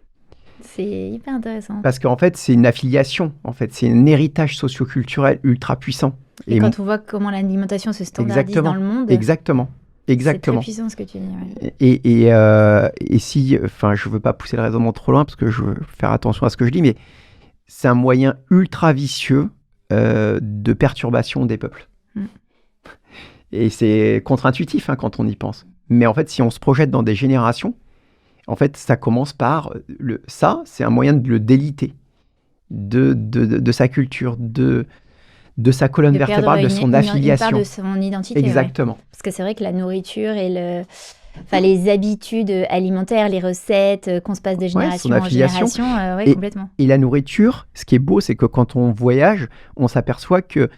Speaker 1: C'est hyper intéressant.
Speaker 3: Parce qu'en fait, c'est une affiliation, en fait, c'est un héritage socio-culturel ultra puissant.
Speaker 1: Et quand on voit comment l'alimentation se standardise dans le monde...
Speaker 3: Exactement.
Speaker 1: C'est très puissant ce que tu dis. Ouais.
Speaker 3: Et si... je ne veux pas pousser le raisonnement trop loin, parce que je veux faire attention à ce que je dis, mais c'est un moyen ultra vicieux de perturbation des peuples. Et c'est contre-intuitif quand on y pense. Mais en fait, si on se projette dans des générations, en fait, ça commence par... ça, c'est un moyen de le déliter de sa culture, de sa colonne vertébrale, de son affiliation.
Speaker 1: Une part de son identité.
Speaker 3: Exactement.
Speaker 1: Ouais. Parce que c'est vrai que la nourriture et les habitudes alimentaires, les recettes qu'on se passe de génération en génération, complètement.
Speaker 3: Et la nourriture, ce qui est beau, c'est que quand on voyage, on s'aperçoit que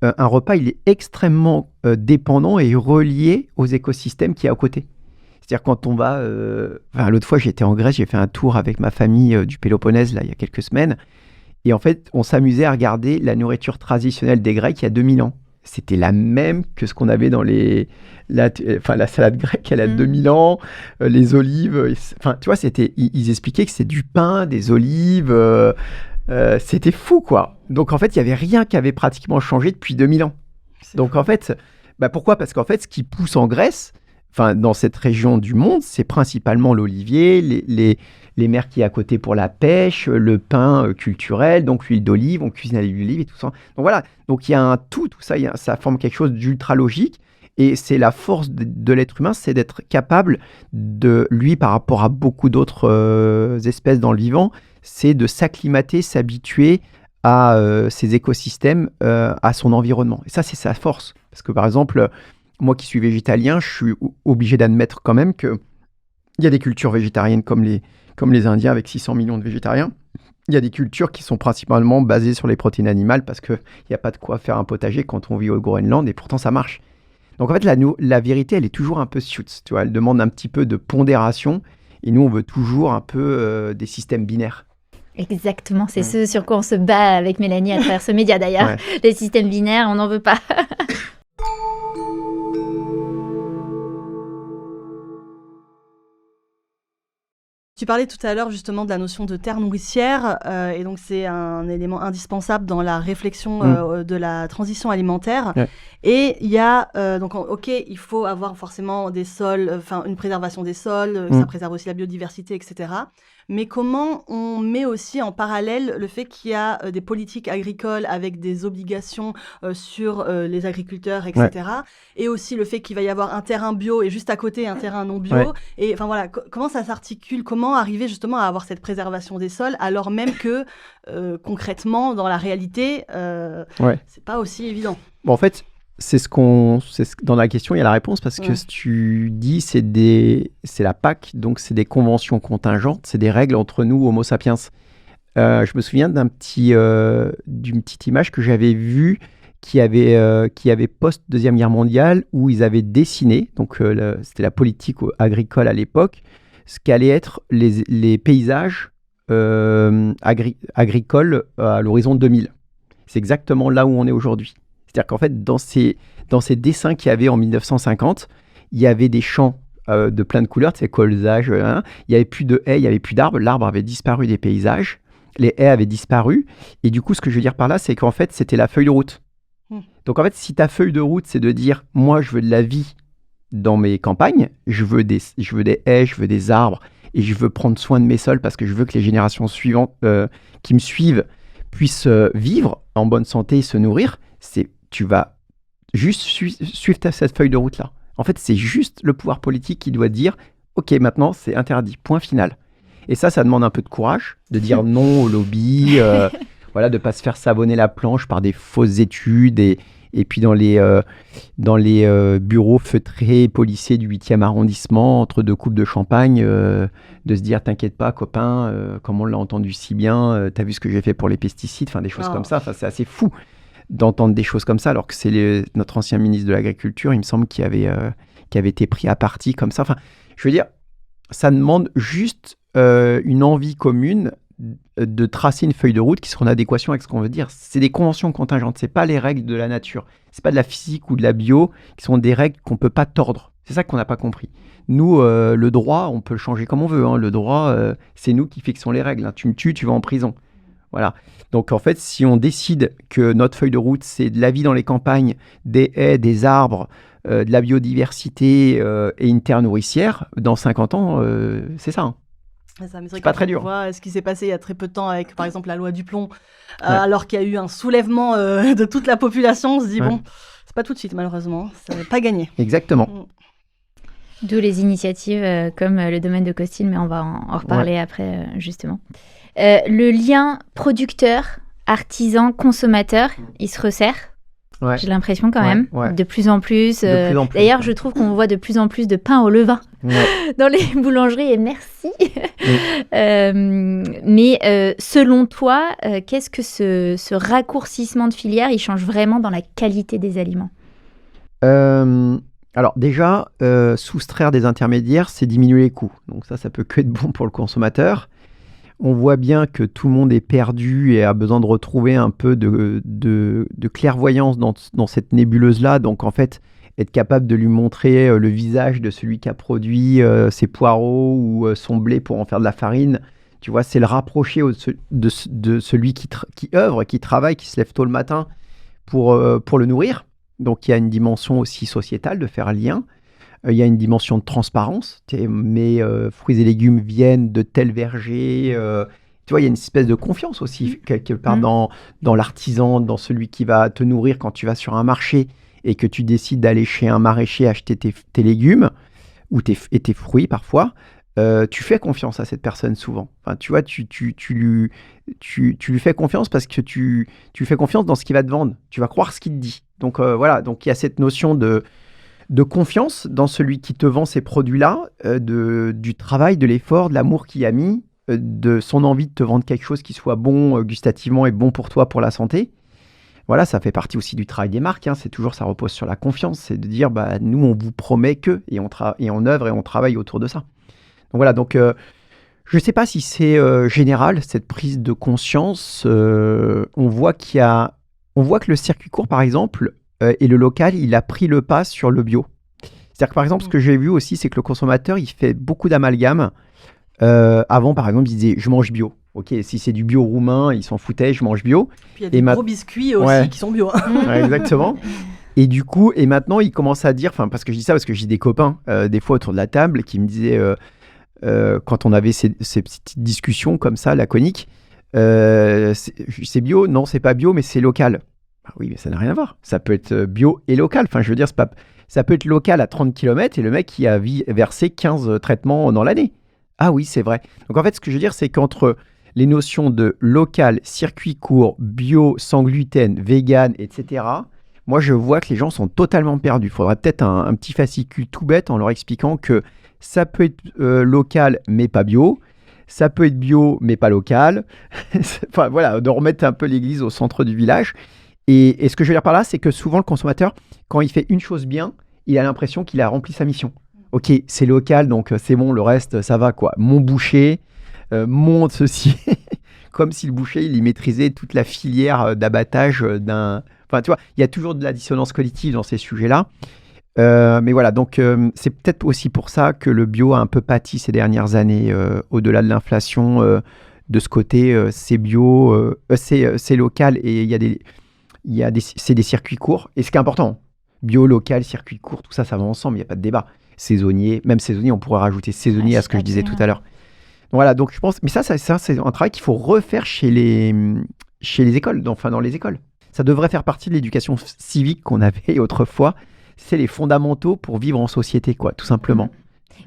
Speaker 3: un repas, il est extrêmement dépendant et relié aux écosystèmes qui est à côté. C'est-à-dire quand on va... l'autre fois, j'étais en Grèce, j'ai fait un tour avec ma famille du Péloponnèse, là, il y a quelques semaines. Et en fait, on s'amusait à regarder la nourriture traditionnelle des Grecs il y a 2000 ans. C'était la même que ce qu'on avait dans la salade grecque, elle a 2000 ans, les olives. Tu vois, ils expliquaient que c'est du pain, des olives. C'était fou, quoi. Donc, en fait, il n'y avait rien qui avait pratiquement changé depuis 2000 ans. Donc, en fait, pourquoi? Parce qu'en fait, ce qui pousse en Grèce, dans cette région du monde, c'est principalement l'olivier, les mers qui est à côté pour la pêche, le pain culturel, donc l'huile d'olive, on cuisine à l'huile d'olive et tout ça. Donc voilà, donc il y a un tout ça, ça forme quelque chose d'ultra logique. Et c'est la force de l'être humain, c'est d'être capable de, lui, par rapport à beaucoup d'autres espèces dans le vivant, c'est de s'acclimater, s'habituer à ces écosystèmes, à son environnement. Et ça, c'est sa force. Parce que par exemple... Moi qui suis végétalien, je suis obligé d'admettre quand même qu'il y a des cultures végétariennes comme les Indiens avec 600 millions de végétariens. Il y a des cultures qui sont principalement basées sur les protéines animales parce qu'il n'y a pas de quoi faire un potager quand on vit au Groenland et pourtant ça marche. Donc en fait, la vérité, elle est toujours un peu suits, tu vois, elle demande un petit peu de pondération et nous, on veut toujours un peu des systèmes binaires.
Speaker 1: Exactement, c'est ce sur quoi on se bat avec Mélanie à travers ce média d'ailleurs. Les systèmes binaires, on n'en veut pas.
Speaker 2: Tu parlais tout à l'heure justement de la notion de terre nourricière, et donc c'est un élément indispensable dans la réflexion de la transition alimentaire.
Speaker 3: Ouais.
Speaker 2: Et il y a ok, il faut avoir forcément des sols, une préservation des sols, ça préserve aussi la biodiversité, etc. Mais comment on met aussi en parallèle le fait qu'il y a des politiques agricoles avec des obligations sur les agriculteurs, etc. Ouais. Et aussi le fait qu'il va y avoir un terrain bio et juste à côté un terrain non bio. Ouais. Et enfin voilà, comment ça s'articule? Comment arriver justement à avoir cette préservation des sols alors même que concrètement, dans la réalité, c'est pas aussi évident.
Speaker 3: Bon, en fait, dans la question, il y a la réponse parce que ce que tu dis, c'est la PAC, donc c'est des conventions contingentes, c'est des règles entre nous, Homo sapiens. Je me souviens d'une petite image que j'avais vue qui avait post-Deuxième Guerre mondiale où ils avaient dessiné, donc c'était la politique agricole à l'époque, ce qu'allaient être les paysages agricoles à l'horizon 2000. C'est exactement là où on est aujourd'hui. C'est-à-dire qu'en fait, dans ces dessins qu'il y avait en 1950, il y avait des champs de plein de couleurs, colzage, il n'y avait plus de haies, il n'y avait plus d'arbres, l'arbre avait disparu des paysages, les haies avaient disparu, et du coup, ce que je veux dire par là, c'est qu'en fait, c'était la feuille de route. Donc en fait, si ta feuille de route, c'est de dire, moi, je veux de la vie dans mes campagnes, je veux des haies, je veux des arbres, et je veux prendre soin de mes sols parce que je veux que les générations suivantes qui me suivent puissent vivre en bonne santé et se nourrir, tu vas juste suivre cette feuille de route-là. En fait, c'est juste le pouvoir politique qui doit dire « Ok, maintenant, c'est interdit, point final ». Et ça demande un peu de courage, de dire non au lobby, de ne pas se faire savonner la planche par des fausses études et puis dans les bureaux feutrés policiers du 8e arrondissement, entre deux coupes de champagne, de se dire « T'inquiète pas, copain, comme on l'a entendu si bien, t'as vu ce que j'ai fait pour les pesticides », des choses comme ça, c'est assez fou d'entendre des choses comme ça, alors que c'est notre ancien ministre de l'Agriculture, il me semble, qui avait été pris à partie comme ça. Enfin, je veux dire, ça demande juste une envie commune de tracer une feuille de route qui sera en adéquation avec ce qu'on veut dire. C'est des conventions contingentes, c'est pas les règles de la nature. C'est pas de la physique ou de la bio, qui sont des règles qu'on peut pas tordre. C'est ça qu'on n'a pas compris. Nous, le droit, on peut le changer comme on veut. Le droit, c'est nous qui fixons les règles. Tu me tues, tu vas en prison. Voilà. Donc en fait, si on décide que notre feuille de route, c'est de la vie dans les campagnes, des haies, des arbres, de la biodiversité et une terre nourricière, dans 50 ans, c'est ça. C'est pas très dur.
Speaker 2: On voit ce qui s'est passé il y a très peu de temps avec, par exemple, la loi du plomb, alors qu'il y a eu un soulèvement de toute la population, on se dit, bon, c'est pas tout de suite, malheureusement, ça n'a pas gagné.
Speaker 3: Exactement.
Speaker 1: D'où les initiatives comme le domaine de Costil, mais on va en reparler après, justement. Le lien producteur, artisan, consommateur, il se resserre. Ouais. J'ai l'impression quand même, de plus en plus. D'ailleurs, je trouve qu'on voit de plus en plus de pain au levain dans les boulangeries, et merci. Mais selon toi, qu'est-ce que ce raccourcissement de filière, il change vraiment dans la qualité des aliments?
Speaker 3: Alors déjà, soustraire des intermédiaires, c'est diminuer les coûts. Donc ça peut que être bon pour le consommateur. On voit bien que tout le monde est perdu et a besoin de retrouver un peu de clairvoyance dans cette nébuleuse-là. Donc en fait, être capable de lui montrer le visage de celui qui a produit ses poireaux ou son blé pour en faire de la farine, tu vois, c'est le rapprocher de celui qui œuvre, qui travaille, qui se lève tôt le matin pour le nourrir. Donc il y a une dimension aussi sociétale de faire un lien. Il y a une dimension de transparence. Mes fruits et légumes viennent de tel verger. Tu vois, il y a une espèce de confiance aussi, quelque part, dans l'artisan, dans celui qui va te nourrir quand tu vas sur un marché et que tu décides d'aller chez un maraîcher acheter tes légumes ou tes fruits parfois. Tu fais confiance à cette personne souvent. Enfin, tu vois, tu lui fais confiance parce que tu lui fais confiance dans ce qu'il va te vendre. Tu vas croire ce qu'il te dit. Donc voilà, donc il y a cette notion de confiance dans celui qui te vend ces produits-là, du travail, de l'effort, de l'amour qu'il a mis, de son envie de te vendre quelque chose qui soit bon gustativement et bon pour toi, pour la santé. Voilà, ça fait partie aussi du travail des marques. C'est toujours, ça repose sur la confiance. C'est de dire, nous, on vous promet que, et on œuvre et on travaille autour de ça. Donc voilà, donc je ne sais pas si c'est général, cette prise de conscience. On voit que le circuit court, par exemple, et le local, il a pris le pas sur le bio. C'est-à-dire que, par exemple, ce que j'ai vu aussi, c'est que le consommateur, il fait beaucoup d'amalgames Avant, par exemple, ils disaient « je mange bio ». Ok, si c'est du bio roumain, ils s'en foutaient, je mange bio.
Speaker 2: Puis il y a des gros biscuits aussi qui sont bio.
Speaker 3: Ouais, exactement. Et du coup, et maintenant, ils commencent à dire, parce que je dis ça, parce que j'ai des copains, des fois autour de la table, qui me disaient, quand on avait ces petites discussions comme ça, laconiques, c'est bio, non, c'est pas bio, mais c'est local. Ah oui, mais ça n'a rien à voir. Ça peut être bio et local. Enfin, je veux dire, ça peut être local à 30 km et le mec qui a versé 15 traitements dans l'année. Ah oui, c'est vrai. Donc en fait, ce que je veux dire, c'est qu'entre les notions de local, circuit court, bio, sans gluten, vegan, etc., moi, je vois que les gens sont totalement perdus. Il faudrait peut-être un petit fascicule tout bête en leur expliquant que ça peut être local, mais pas bio. Ça peut être bio, mais pas local. Enfin, voilà, de remettre un peu l'église au centre du village. Et ce que je veux dire par là, c'est que souvent, le consommateur, quand il fait une chose bien, il a l'impression qu'il a rempli sa mission. Ok, c'est local, donc c'est bon, le reste, ça va, quoi. Mon boucher, mon ceci. Comme si le boucher, il y maîtrisait toute la filière d'abattage d'un... Enfin, tu vois, il y a toujours de la dissonance cognitive dans ces sujets-là. Mais voilà, donc c'est peut-être aussi pour ça que le bio a un peu pâti ces dernières années, au-delà de l'inflation, de ce côté, c'est bio, c'est local et c'est des circuits courts. Et ce qui est important, bio, local, circuit court, tout ça, ça va ensemble, il n'y a pas de débat. Saisonnier, même saisonnier, on pourrait rajouter saisonnier à ce que je disais tout à l'heure. Voilà, donc je pense, mais ça c'est un travail qu'il faut refaire chez les écoles, dans les écoles. Ça devrait faire partie de l'éducation civique qu'on avait autrefois. C'est les fondamentaux pour vivre en société, quoi, tout simplement.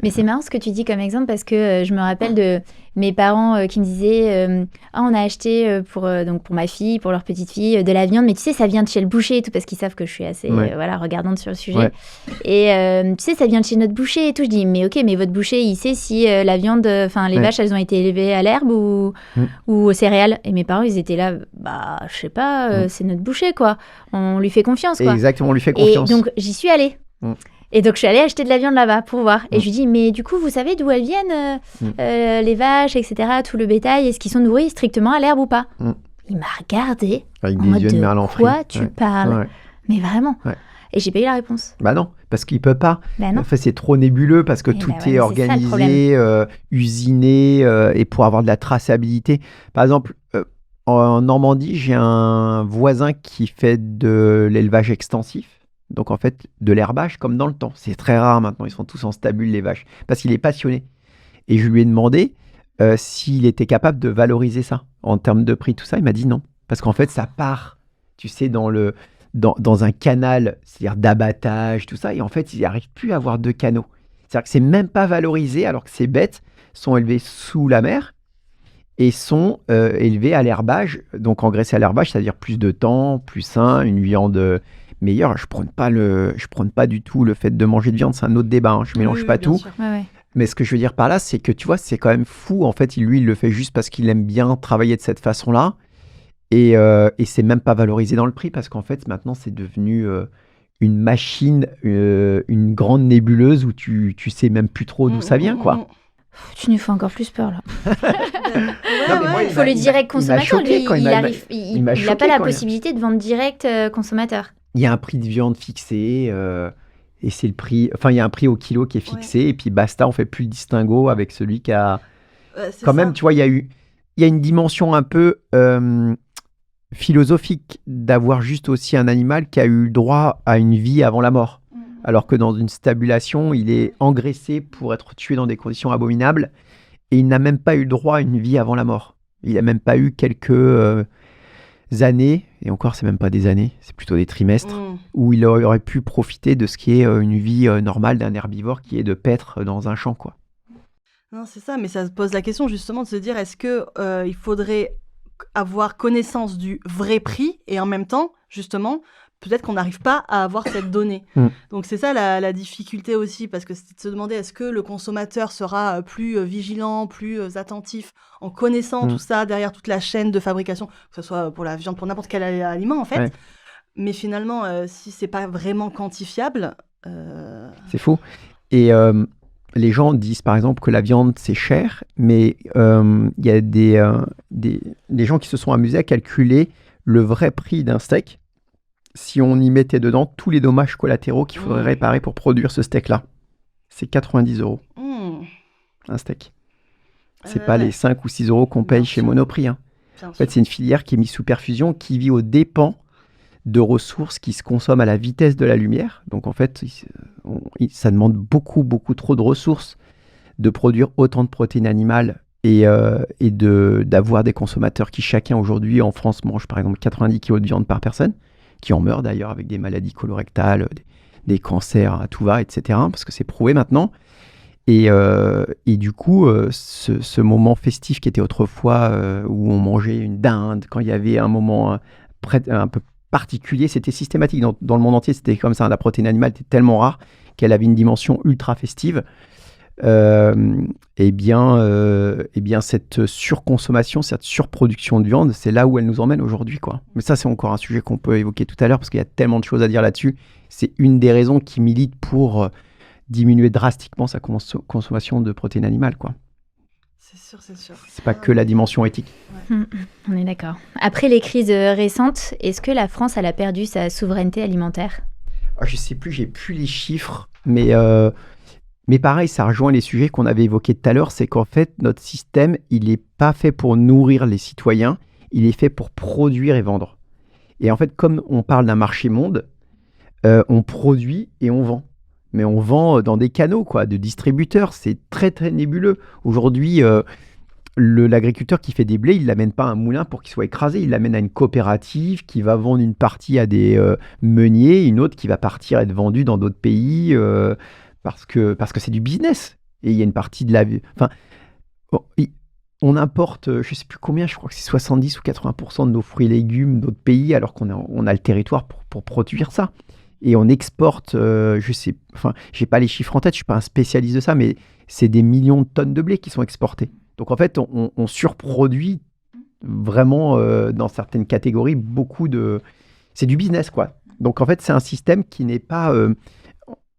Speaker 1: Mais c'est marrant ce que tu dis comme exemple parce que je me rappelle de mes parents qui me disaient on a acheté pour ma fille, pour leur petite fille, de la viande, mais tu sais, ça vient de chez le boucher et tout, parce qu'ils savent que je suis assez regardante sur le sujet. Ouais. Et tu sais, ça vient de chez notre boucher et tout. Je dis, mais ok, mais votre boucher, il sait si la viande, les vaches, elles ont été élevées à l'herbe ou aux céréales. Et mes parents, ils étaient là, je sais pas, c'est notre boucher, quoi. On lui fait confiance, quoi.
Speaker 3: Exactement, on lui fait confiance.
Speaker 1: Et donc, j'y suis allée. Et donc, je suis allée acheter de la viande là-bas pour voir. Et je lui dis, mais du coup, vous savez d'où elles viennent, les vaches, etc., tout le bétail, est-ce qu'ils sont nourris strictement à l'herbe ou pas Il m'a regardé
Speaker 3: avec
Speaker 1: en
Speaker 3: des
Speaker 1: mode
Speaker 3: yeux de merlan
Speaker 1: de quoi tu parles Mais vraiment. Et j'ai pas eu la réponse.
Speaker 3: Bah non, parce qu'il peut pas.
Speaker 1: Bah non.
Speaker 3: En fait, c'est trop nébuleux parce que tout est organisé, usiné, et pour avoir de la traçabilité. Par exemple, en Normandie, j'ai un voisin qui fait de l'élevage extensif. Donc en fait, de l'herbage comme dans le temps. C'est très rare maintenant, ils sont tous en stabule les vaches. Parce qu'il est passionné. Et je lui ai demandé s'il était capable de valoriser ça en termes de prix, tout ça. Il m'a dit non. Parce qu'en fait, ça part, tu sais, dans un canal, c'est-à-dire d'abattage, tout ça. Et en fait, il n'arrive plus à avoir de canaux. C'est-à-dire que c'est même pas valorisé alors que ces bêtes sont élevées sous la mer et sont élevées à l'herbage. Donc engraissées à l'herbage, c'est-à-dire plus de temps, plus sain, une viande... meilleur, je prône pas du tout le fait de manger de viande, c'est un autre débat, hein, je mélange pas tout. Mais ce que je veux dire par là, c'est que tu vois, c'est quand même fou. En fait, il le fait juste parce qu'il aime bien travailler de cette façon-là. Et c'est même pas valorisé dans le prix parce qu'en fait, maintenant, c'est devenu une machine, une grande nébuleuse où tu sais même plus trop d'où ça vient, quoi.
Speaker 1: Tu nous fais encore plus peur, là. Il faut le direct consommateur. Lui, il n'a pas la possibilité de vendre direct consommateur.
Speaker 3: Il y a un prix de viande fixé et c'est le prix... Enfin, il y a un prix au kilo qui est fixé et puis basta, on fait plus le distinguo avec celui qui a... Quand même, tu vois, il y a une dimension un peu philosophique d'avoir juste aussi un animal qui a eu droit à une vie avant la mort. Alors que dans une stabulation, il est engraissé pour être tué dans des conditions abominables et il n'a même pas eu droit à une vie avant la mort. Il n'a même pas eu quelques années, et encore c'est même pas des années, c'est plutôt des trimestres, où il aurait pu profiter de ce qui est une vie normale d'un herbivore qui est de paître dans un champ, quoi.
Speaker 2: Non, c'est ça, mais ça pose la question justement de se dire est-ce que il faudrait avoir connaissance du vrai prix et en même temps, justement, peut-être qu'on n'arrive pas à avoir cette donnée. Donc c'est ça la difficulté aussi, parce que c'est de se demander est-ce que le consommateur sera plus vigilant, plus attentif en connaissant tout ça derrière toute la chaîne de fabrication, que ce soit pour la viande, pour n'importe quel aliment en fait. Ouais. Mais finalement, si c'est pas vraiment quantifiable...
Speaker 3: C'est faux. Et les gens disent par exemple que la viande c'est cher, mais il y a des gens qui se sont amusés à calculer le vrai prix d'un steak si on y mettait dedans tous les dommages collatéraux qu'il faudrait réparer pour produire ce steak-là. C'est 90 € un steak. C'est pas les 5 ou 6 euros qu'on paye chez Monoprix. Hein. En fait, c'est une filière qui est mise sous perfusion, qui vit aux dépens de ressources qui se consomment à la vitesse de la lumière. Donc en fait, ça demande beaucoup, beaucoup trop de ressources de produire autant de protéines animales et d'avoir des consommateurs qui chacun aujourd'hui en France mange par exemple 90 kg de viande par personne, qui en meurent d'ailleurs avec des maladies colorectales, des cancers à tout va, etc. Parce que c'est prouvé maintenant. Et du coup, ce moment festif qui était autrefois où on mangeait une dinde, quand il y avait un moment un peu particulier, c'était systématique. Dans le monde entier, c'était comme ça. La protéine animale était tellement rare qu'elle avait une dimension ultra festive. Eh bien, cette surconsommation, cette surproduction de viande, c'est là où elle nous emmène aujourd'hui, quoi. Mais ça, c'est encore un sujet qu'on peut évoquer tout à l'heure parce qu'il y a tellement de choses à dire là-dessus. C'est une des raisons qui milite pour diminuer drastiquement sa consommation de protéines animales, quoi.
Speaker 2: C'est sûr.
Speaker 3: C'est pas que la dimension éthique.
Speaker 1: Ouais. On est d'accord. Après les crises récentes, est-ce que la France elle a perdu sa souveraineté alimentaire ?
Speaker 3: Je sais plus, j'ai plus les chiffres, mais pareil, ça rejoint les sujets qu'on avait évoqués tout à l'heure, c'est qu'en fait, notre système, il n'est pas fait pour nourrir les citoyens, il est fait pour produire et vendre. Et en fait, comme on parle d'un marché monde, on produit et on vend. Mais on vend dans des canaux, quoi, de distributeurs. C'est très, très nébuleux. Aujourd'hui, l'agriculteur qui fait des blés, il ne l'amène pas à un moulin pour qu'il soit écrasé. Il l'amène à une coopérative qui va vendre une partie à des meuniers, une autre qui va partir être vendue dans d'autres pays parce que c'est du business. Et il y a une partie de la vie. Enfin, on importe, je ne sais plus combien, je crois que c'est 70 ou 80% de nos fruits et légumes d'autres pays, alors qu'on a le territoire pour produire ça. Et on exporte, j'ai pas les chiffres en tête, je suis pas un spécialiste de ça, mais c'est des millions de tonnes de blé qui sont exportées. Donc en fait, on surproduit vraiment dans certaines catégories c'est du business, quoi. Donc en fait, c'est un système qui n'est pas,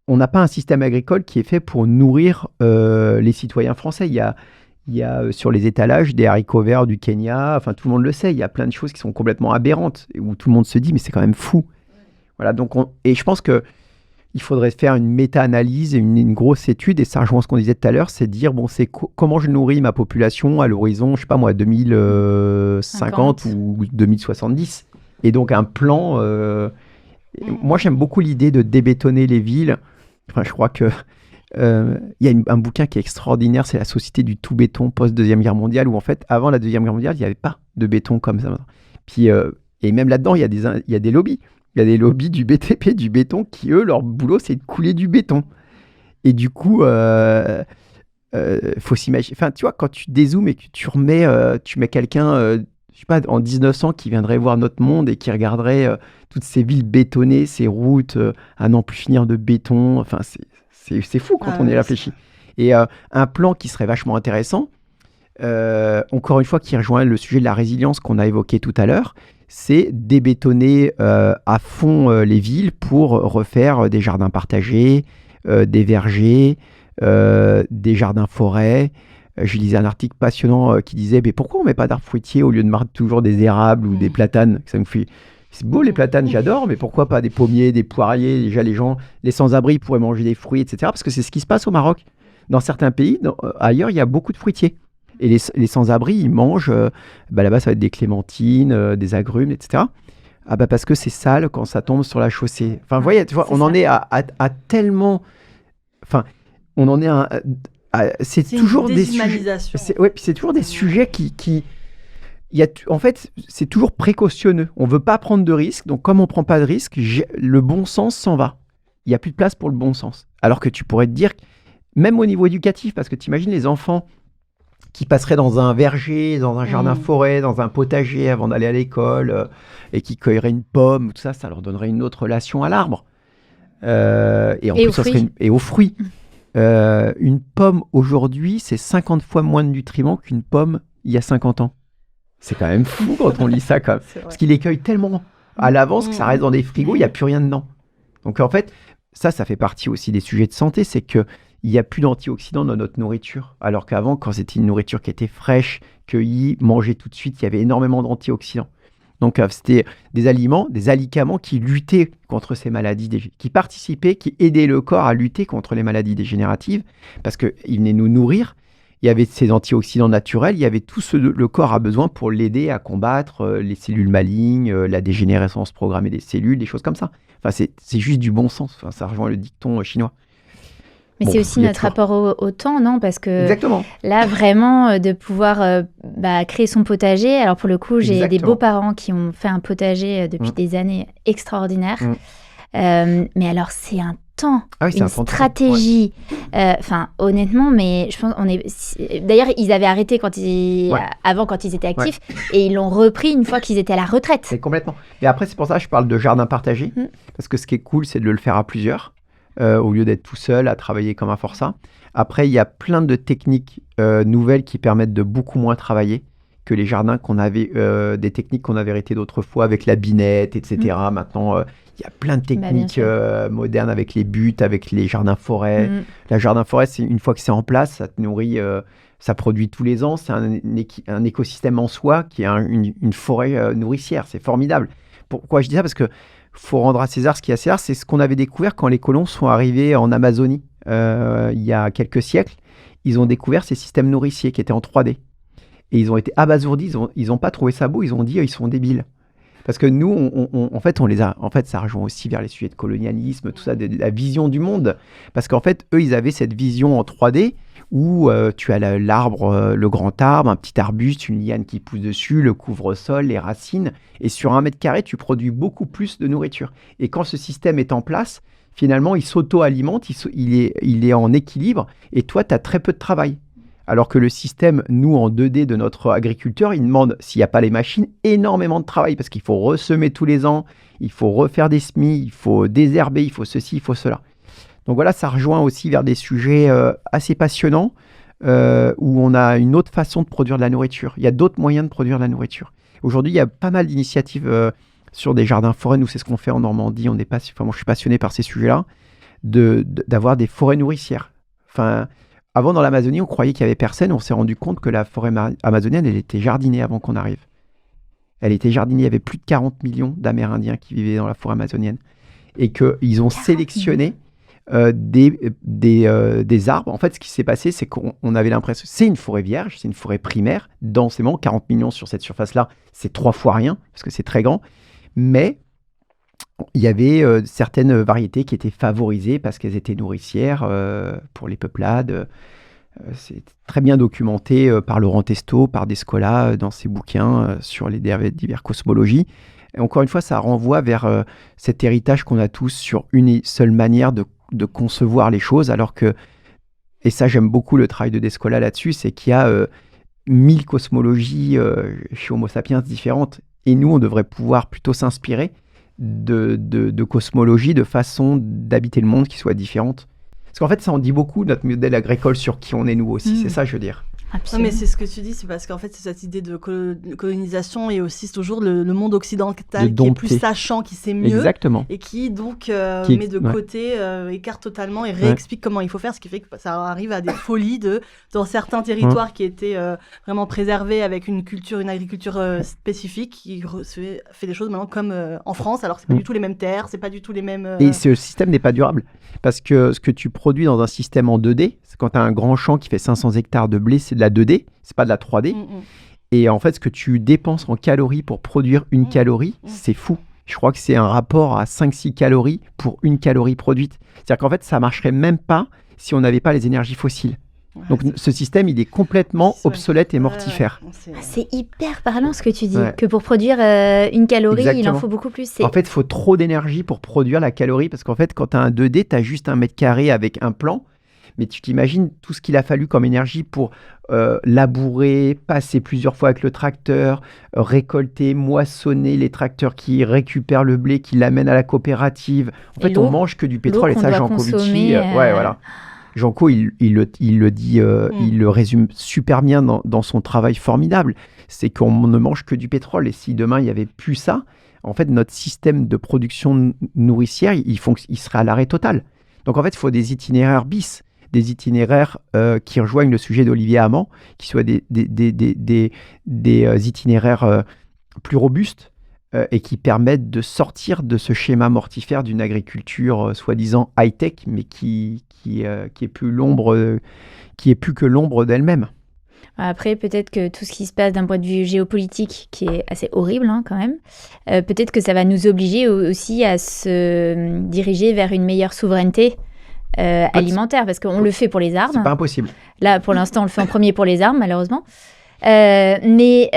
Speaker 3: on n'a pas un système agricole qui est fait pour nourrir les citoyens français. Il y a sur les étalages des haricots verts du Kenya, enfin tout le monde le sait, il y a plein de choses qui sont complètement aberrantes où tout le monde se dit mais c'est quand même fou. Voilà, donc et je pense qu'il faudrait faire une méta-analyse, une grosse étude, et ça rejoint ce qu'on disait tout à l'heure, c'est dire, bon, comment je nourris ma population à l'horizon, je sais pas moi, 2050 ou 2070. Et donc un plan, moi j'aime beaucoup l'idée de débétonner les villes. Enfin, je crois que y a un bouquin qui est extraordinaire, c'est La Société du tout béton post-Deuxième Guerre mondiale, où en fait, avant la Deuxième Guerre mondiale, il n'y avait pas de béton comme ça. Puis, et même là-dedans, il y a des lobbies. Il y a des lobbies du BTP, du béton, qui, eux, leur boulot, c'est de couler du béton. Et du coup, faut s'imaginer... Enfin, tu vois, quand tu dézoomes et que tu mets quelqu'un, je sais pas, en 1900, qui viendrait voir notre monde et qui regarderait toutes ces villes bétonnées, ces routes à n'en plus finir de béton. Enfin, c'est fou quand on y réfléchit. Et un plan qui serait vachement intéressant, encore une fois, qui rejoint le sujet de la résilience qu'on a évoqué tout à l'heure, c'est débétonner à fond les villes pour refaire des jardins partagés, des vergers, des jardins-forêts. Je lisais un article passionnant qui disait mais pourquoi on ne met pas d'arbres fruitiers au lieu de mettre toujours des érables ou des platanes. Ça me fait... C'est beau les platanes, j'adore, mais pourquoi pas des pommiers, des poiriers. Déjà les sans-abri pourraient manger des fruits, etc. Parce que c'est ce qui se passe au Maroc. Dans certains pays, ailleurs, il y a beaucoup de fruitiers. Et les sans-abri, ils mangent, là-bas, ça va être des clémentines, des agrumes, etc. Ah bah parce que c'est sale quand ça tombe sur la chaussée. Enfin, vous voyez, tu vois, on en est à tellement... Enfin, on en est à... c'est toujours des sujets... c'est toujours des sujets qui en fait, c'est toujours précautionneux. On ne veut pas prendre de risques. Donc, comme on ne prend pas de risques, le bon sens s'en va. Il n'y a plus de place pour le bon sens. Alors que tu pourrais te dire, même au niveau éducatif, parce que tu imagines les enfants qui passeraient dans un verger, dans un jardin-forêt, dans un potager avant d'aller à l'école, et qui cueilleraient une pomme, tout ça, ça leur donnerait une autre relation à l'arbre. Et aux fruits. Une pomme aujourd'hui, c'est 50 fois moins de nutriments qu'une pomme il y a 50 ans. C'est quand même fou quand on lit ça, quand même. Parce qu'il les cueille tellement à l'avance que ça reste dans des frigos, il n'y a plus rien dedans. Donc en fait, ça fait partie aussi des sujets de santé, c'est que il n'y a plus d'antioxydants dans notre nourriture. Alors qu'avant, quand c'était une nourriture qui était fraîche, cueillie, mangée tout de suite, il y avait énormément d'antioxydants. Donc c'était des alicaments qui luttaient contre ces maladies, qui participaient, qui aidaient le corps à lutter contre les maladies dégénératives, parce qu'ils venaient nous nourrir. il y avait ces antioxydants naturels, il y avait tout ce que le corps a besoin pour l'aider à combattre les cellules malignes, la dégénérescence programmée des cellules, des choses comme ça. Enfin, c'est juste du bon sens. Enfin, ça rejoint le dicton chinois.
Speaker 1: Mais c'est aussi notre rapport au temps, non? Parce que
Speaker 3: Exactement.
Speaker 1: là, vraiment, de pouvoir créer son potager. Alors, pour le coup, j'ai des beaux-parents qui ont fait un potager depuis des années extraordinaires. Mais alors, c'est un temps, une stratégie. Enfin, honnêtement, mais je pense d'ailleurs, ils avaient arrêté avant, quand ils étaient actifs, et ils l'ont repris une fois qu'ils étaient à la retraite.
Speaker 3: Mais complètement. Et après, c'est pour ça que je parle de jardin partagé, parce que ce qui est cool, c'est de le faire à plusieurs. Au lieu d'être tout seul à travailler comme un forçat. Après, il y a plein de techniques nouvelles qui permettent de beaucoup moins travailler que les jardins qu'on avait, des techniques qu'on avait héritées d'autrefois avec la binette, etc. Maintenant, il y a plein de techniques modernes avec les buttes, avec les jardins-forêts. La jardin-forêt, c'est une fois que c'est en place, ça te nourrit, ça produit tous les ans. C'est un écosystème en soi qui est une forêt nourricière. C'est formidable. Pourquoi je dis ça? Parce que faut rendre à César ce qui est à César. C'est ce qu'on avait découvert quand les colons sont arrivés en Amazonie il y a quelques siècles. Ils ont découvert ces systèmes nourriciers qui étaient en 3D. Et ils ont été abasourdis. Ils n'ont pas trouvé ça beau. Ils ont dit ils sont débiles. Parce que nous, en fait, ça rejoint aussi vers les sujets de colonialisme, tout ça, de la vision du monde. Parce qu'en fait, eux, ils avaient cette vision en 3D où tu as l'arbre, le grand arbre, un petit arbuste, une liane qui pousse dessus, le couvre-sol, les racines. Et sur 1 mètre carré, tu produis beaucoup plus de nourriture. Et quand ce système est en place, finalement, il s'auto-alimente, il est en équilibre. Et toi, tu as très peu de travail. Alors que le système, nous, en 2D de notre agriculteur, il demande, s'il n'y a pas les machines, énormément de travail. Parce qu'il faut ressemer tous les ans, il faut refaire des semis, il faut désherber, il faut ceci, il faut cela. Donc voilà, ça rejoint aussi vers des sujets assez passionnants où on a une autre façon de produire de la nourriture. Il y a d'autres moyens de produire de la nourriture. Aujourd'hui, il y a pas mal d'initiatives sur des jardins forêts. Nous, c'est ce qu'on fait en Normandie. Moi, je suis passionné par ces sujets-là, d'avoir des forêts nourricières. Enfin, avant, dans l'Amazonie, on croyait qu'il n'y avait personne. On s'est rendu compte que la forêt amazonienne, elle était jardinée avant qu'on arrive. Elle était jardinée. Il y avait plus de 40 millions d'Amérindiens qui vivaient dans la forêt amazonienne. Et qu'ils ont sélectionné des arbres. En fait, ce qui s'est passé, c'est qu'on avait l'impression... C'est une forêt vierge, c'est une forêt primaire. Densément, 40 millions sur cette surface-là, c'est 3 fois rien, parce que c'est très grand. Mais il y avait certaines variétés qui étaient favorisées parce qu'elles étaient nourricières pour les peuplades. C'est très bien documenté par Laurent Testo, par Descola, dans ses bouquins sur les diverses cosmologies. Et encore une fois, ça renvoie vers cet héritage qu'on a tous sur une seule manière de concevoir les choses, alors que, et ça j'aime beaucoup le travail de Descola là-dessus, c'est qu'il y a 1000 cosmologies chez Homo sapiens différentes, et nous on devrait pouvoir plutôt s'inspirer de cosmologie, de façon d'habiter le monde qui soit différente. Parce qu'en fait ça en dit beaucoup, notre modèle agricole, sur qui on est nous aussi, c'est ça je veux dire.
Speaker 2: Non, mais c'est ce que tu dis, c'est parce qu'en fait, c'est cette idée de colonisation et aussi c'est toujours le monde occidental qui est plus sachant, qui sait mieux.
Speaker 3: Exactement.
Speaker 2: Et qui donc met de côté, écarte totalement et réexplique comment il faut faire, ce qui fait que ça arrive à des folies dans certains territoires qui étaient vraiment préservés avec une agriculture spécifique qui fait des choses maintenant comme en France, alors que c'est pas du tout les mêmes terres, c'est pas du tout les mêmes...
Speaker 3: Et ce système n'est pas durable, parce que ce que tu produis dans un système en 2D, c'est quand tu as un grand champ qui fait 500 hectares de blé, c'est de la 2D, c'est pas de la 3D. Et en fait, ce que tu dépenses en calories pour produire une calorie, c'est fou. Je crois que c'est un rapport à 5-6 calories pour une calorie produite. C'est-à-dire qu'en fait, ça marcherait même pas si on n'avait pas les énergies fossiles. Ouais, donc ce système, il est complètement obsolète et mortifère.
Speaker 1: C'est hyper parlant ce que tu dis, que pour produire une calorie, il en faut beaucoup plus.
Speaker 3: En fait, il faut trop d'énergie pour produire la calorie, parce qu'en fait, quand tu as un 2D, tu as juste 1 mètre carré avec un plan. Mais tu t'imagines tout ce qu'il a fallu comme énergie pour labourer, passer plusieurs fois avec le tracteur, récolter, moissonner, les tracteurs qui récupèrent le blé, qui l'amènent à la coopérative. En fait, on mange que du pétrole, et ça, Jancovici, voilà. Janco, il le dit, il le résume super bien dans son travail formidable. C'est qu'on ne mange que du pétrole, et si demain il n'y avait plus ça, en fait, notre système de production nourricière, il serait à l'arrêt total. Donc en fait, il faut des itinéraires bis. Des itinéraires qui rejoignent le sujet d'Olivier Hamant, qui soient des itinéraires plus robustes, et qui permettent de sortir de ce schéma mortifère d'une agriculture soi-disant high-tech, mais qui est plus que l'ombre d'elle-même.
Speaker 1: Après, peut-être que tout ce qui se passe d'un point de vue géopolitique, qui est assez horrible quand même, peut-être que ça va nous obliger aussi à se diriger vers une meilleure souveraineté alimentaire, parce qu'on le fait pour les armes.
Speaker 3: C'est pas impossible.
Speaker 1: Là, pour l'instant, on le fait en premier pour les armes, malheureusement. Mais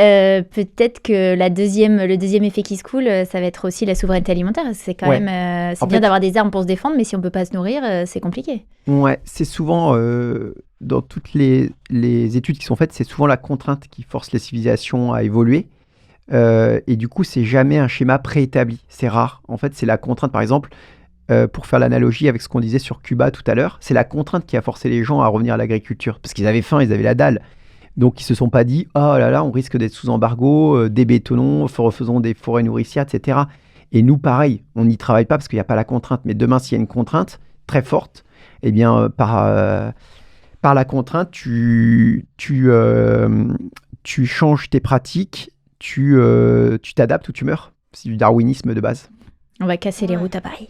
Speaker 1: peut-être que le deuxième effet qui se coule, ça va être aussi la souveraineté alimentaire. C'est quand même, c'est bien d'avoir des armes pour se défendre, mais si on peut pas se nourrir, c'est compliqué.
Speaker 3: Ouais, c'est souvent dans toutes les études qui sont faites, c'est souvent la contrainte qui force les civilisations à évoluer. Et du coup, c'est jamais un schéma préétabli. C'est rare. En fait, c'est la contrainte. Par exemple, pour faire l'analogie avec ce qu'on disait sur Cuba tout à l'heure, c'est la contrainte qui a forcé les gens à revenir à l'agriculture parce qu'ils avaient faim, ils avaient la dalle. Donc, ils se sont pas dit « Oh là là, on risque d'être sous embargo, débétonnons, refaisons des forêts nourricières, etc. » Et nous, pareil, on n'y travaille pas parce qu'il n'y a pas la contrainte. Mais demain, s'il y a une contrainte très forte, eh bien, par la contrainte, tu changes tes pratiques, tu t'adaptes ou tu meurs. C'est du darwinisme de base.
Speaker 1: On va casser les routes à Paris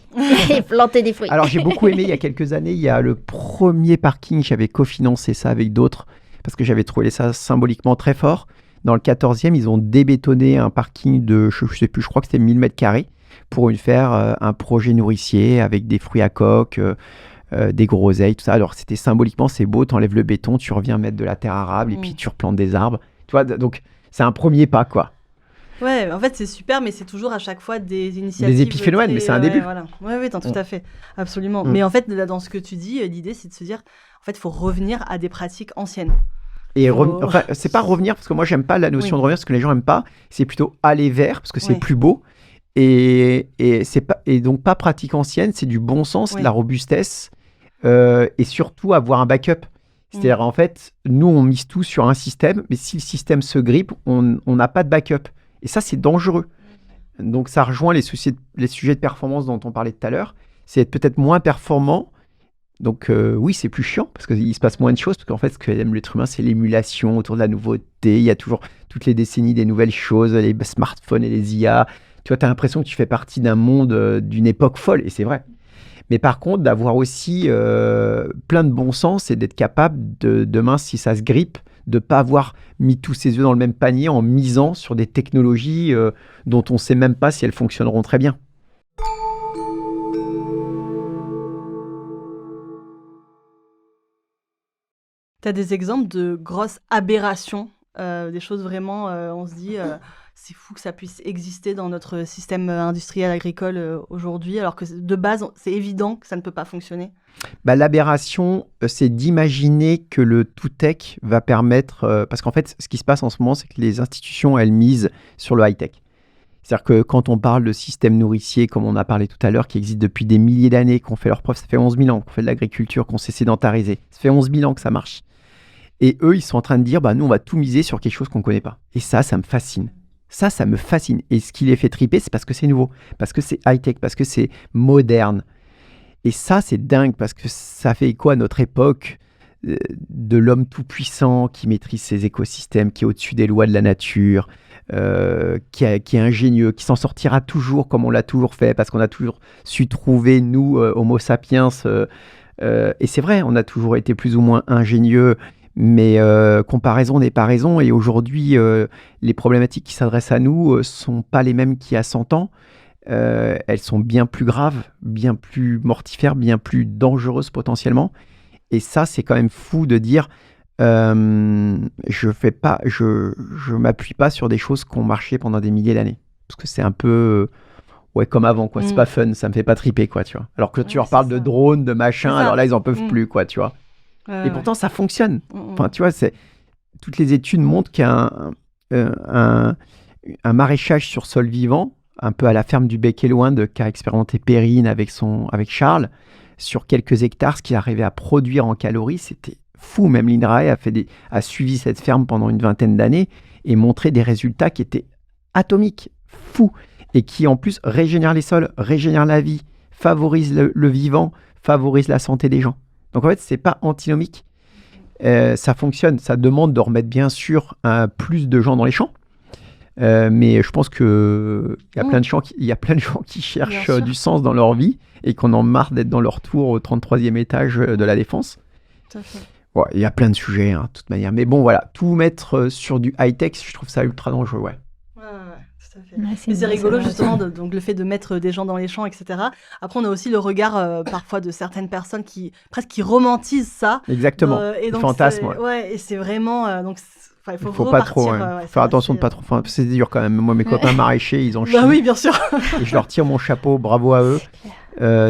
Speaker 1: et planter des fruits.
Speaker 3: Alors, j'ai beaucoup aimé, il y a quelques années, il y a le premier parking, j'avais cofinancé ça avec d'autres, parce que j'avais trouvé ça symboliquement très fort. Dans le 14e, ils ont débétonné un parking de, je sais plus, je crois que c'était 1000 mètres carrés, pour faire un projet nourricier avec des fruits à coque, des groseilles, tout ça. Alors, c'était symboliquement, c'est beau, t'enlèves le béton, tu reviens mettre de la terre arable et puis tu replantes des arbres. Tu vois, donc, c'est un premier pas, quoi.
Speaker 2: Ouais, en fait, c'est super, mais c'est toujours à chaque fois des initiatives.
Speaker 3: Des épiphénomènes, mais c'est un début.
Speaker 2: Voilà. Oui, tout à fait. Absolument. Mais en fait, là, dans ce que tu dis, l'idée, c'est de se dire, en fait, il faut revenir à des pratiques anciennes.
Speaker 3: Et enfin, c'est pas revenir, parce que moi, j'aime pas la notion de revenir, parce que les gens aiment pas. C'est plutôt aller vers, parce que c'est plus beau. Et donc, pas pratique ancienne, c'est du bon sens, de la robustesse, et surtout avoir un backup. C'est-à-dire, en fait, nous, on mise tout sur un système, mais si le système se grippe, on n'a pas de backup. Et ça, c'est dangereux. Donc, ça rejoint les sujets de performance dont on parlait tout à l'heure. C'est être peut-être moins performant. Donc, oui, c'est plus chiant parce qu'il se passe moins de choses. Parce qu'en fait, ce qu'aime l'être humain, c'est l'émulation autour de la nouveauté. Il y a toujours, toutes les décennies, des nouvelles choses, les smartphones et les IA. Tu vois, tu as l'impression que tu fais partie d'un monde, d'une époque folle. Et c'est vrai. Mais par contre, d'avoir aussi plein de bon sens et d'être capable, demain, si ça se grippe, de ne pas avoir mis tous ses œufs dans le même panier en misant sur des technologies dont on ne sait même pas si elles fonctionneront très bien.
Speaker 2: Tu as des exemples de grosses aberrations, des choses vraiment, on se dit, c'est fou que ça puisse exister dans notre système industriel agricole aujourd'hui, alors que de base, c'est évident que ça ne peut pas fonctionner.
Speaker 3: L'aberration, c'est d'imaginer que le tout-tech va permettre... parce qu'en fait, ce qui se passe en ce moment, c'est que les institutions, elles misent sur le high-tech. C'est-à-dire que quand on parle de système nourricier, comme on a parlé tout à l'heure, qui existe depuis des milliers d'années, qu'on fait leurs preuves, ça fait 11 000 ans qu'on fait de l'agriculture, qu'on s'est sédentarisé. Ça fait 11 000 ans que ça marche. Et eux, ils sont en train de dire, nous, on va tout miser sur quelque chose qu'on ne connaît pas. Et ça me fascine. Ça me fascine. Et ce qui les fait triper, c'est parce que c'est nouveau, parce que c'est high-tech, parce que c'est moderne. Et ça, c'est dingue, parce que ça fait écho à notre époque de l'homme tout-puissant qui maîtrise ses écosystèmes, qui est au-dessus des lois de la nature, qui est ingénieux, qui s'en sortira toujours comme on l'a toujours fait, parce qu'on a toujours su trouver, nous, Homo sapiens, et c'est vrai, on a toujours été plus ou moins ingénieux, mais comparaison n'est pas raison, et aujourd'hui, les problématiques qui s'adressent à nous sont pas les mêmes qu'il y a 100 ans. Elles sont bien plus graves, bien plus mortifères, bien plus dangereuses potentiellement. Et ça, c'est quand même fou de dire je m'appuie pas sur des choses qui ont marché pendant des milliers d'années. Parce que c'est un peu comme avant, quoi. C'est pas fun, ça me fait pas triper, quoi, tu vois. Alors que tu leur parles de drones, de machin, alors là, ils en peuvent plus, quoi, tu vois. Et pourtant, ça fonctionne. Enfin, tu vois, toutes les études montrent qu'un maraîchage sur sol vivant, un peu à la ferme du Bec et Loin qu'a expérimenté Perrine avec Charles, sur quelques hectares, ce qu'il arrivait à produire en calories, c'était fou. Même l'INRAE a suivi cette ferme pendant une vingtaine d'années et montré des résultats qui étaient atomiques, fous, et qui en plus régénèrent les sols, régénèrent la vie, favorisent le vivant, favorisent la santé des gens. Donc en fait, c'est pas antinomique. Ça fonctionne. Ça demande de remettre bien sûr plus de gens dans les champs. Mais je pense qu'il y a plein de gens qui cherchent du sens dans leur vie et qu'on en marre d'être dans leur tour au 33e étage de la Défense.
Speaker 2: Tout à fait.
Speaker 3: Ouais, il y a plein de sujets, de toute manière. Mais bon, voilà, tout mettre sur du high-tech, je trouve ça ultra dangereux, ouais.
Speaker 2: Tout à fait. Mais c'est rigolo, justement, donc le fait de mettre des gens dans les champs, etc. Après, on a aussi le regard, parfois, de certaines personnes qui romantisent ça.
Speaker 3: Exactement,
Speaker 2: et donc
Speaker 3: fantasme.
Speaker 2: Et c'est vraiment... donc, il faut
Speaker 3: pas trop, faire attention de pas trop. Enfin, c'est dur quand même. Moi, mes copains maraîchers, ils en chient.
Speaker 2: Bah oui, bien sûr.
Speaker 3: Et je leur tire mon chapeau, bravo à eux.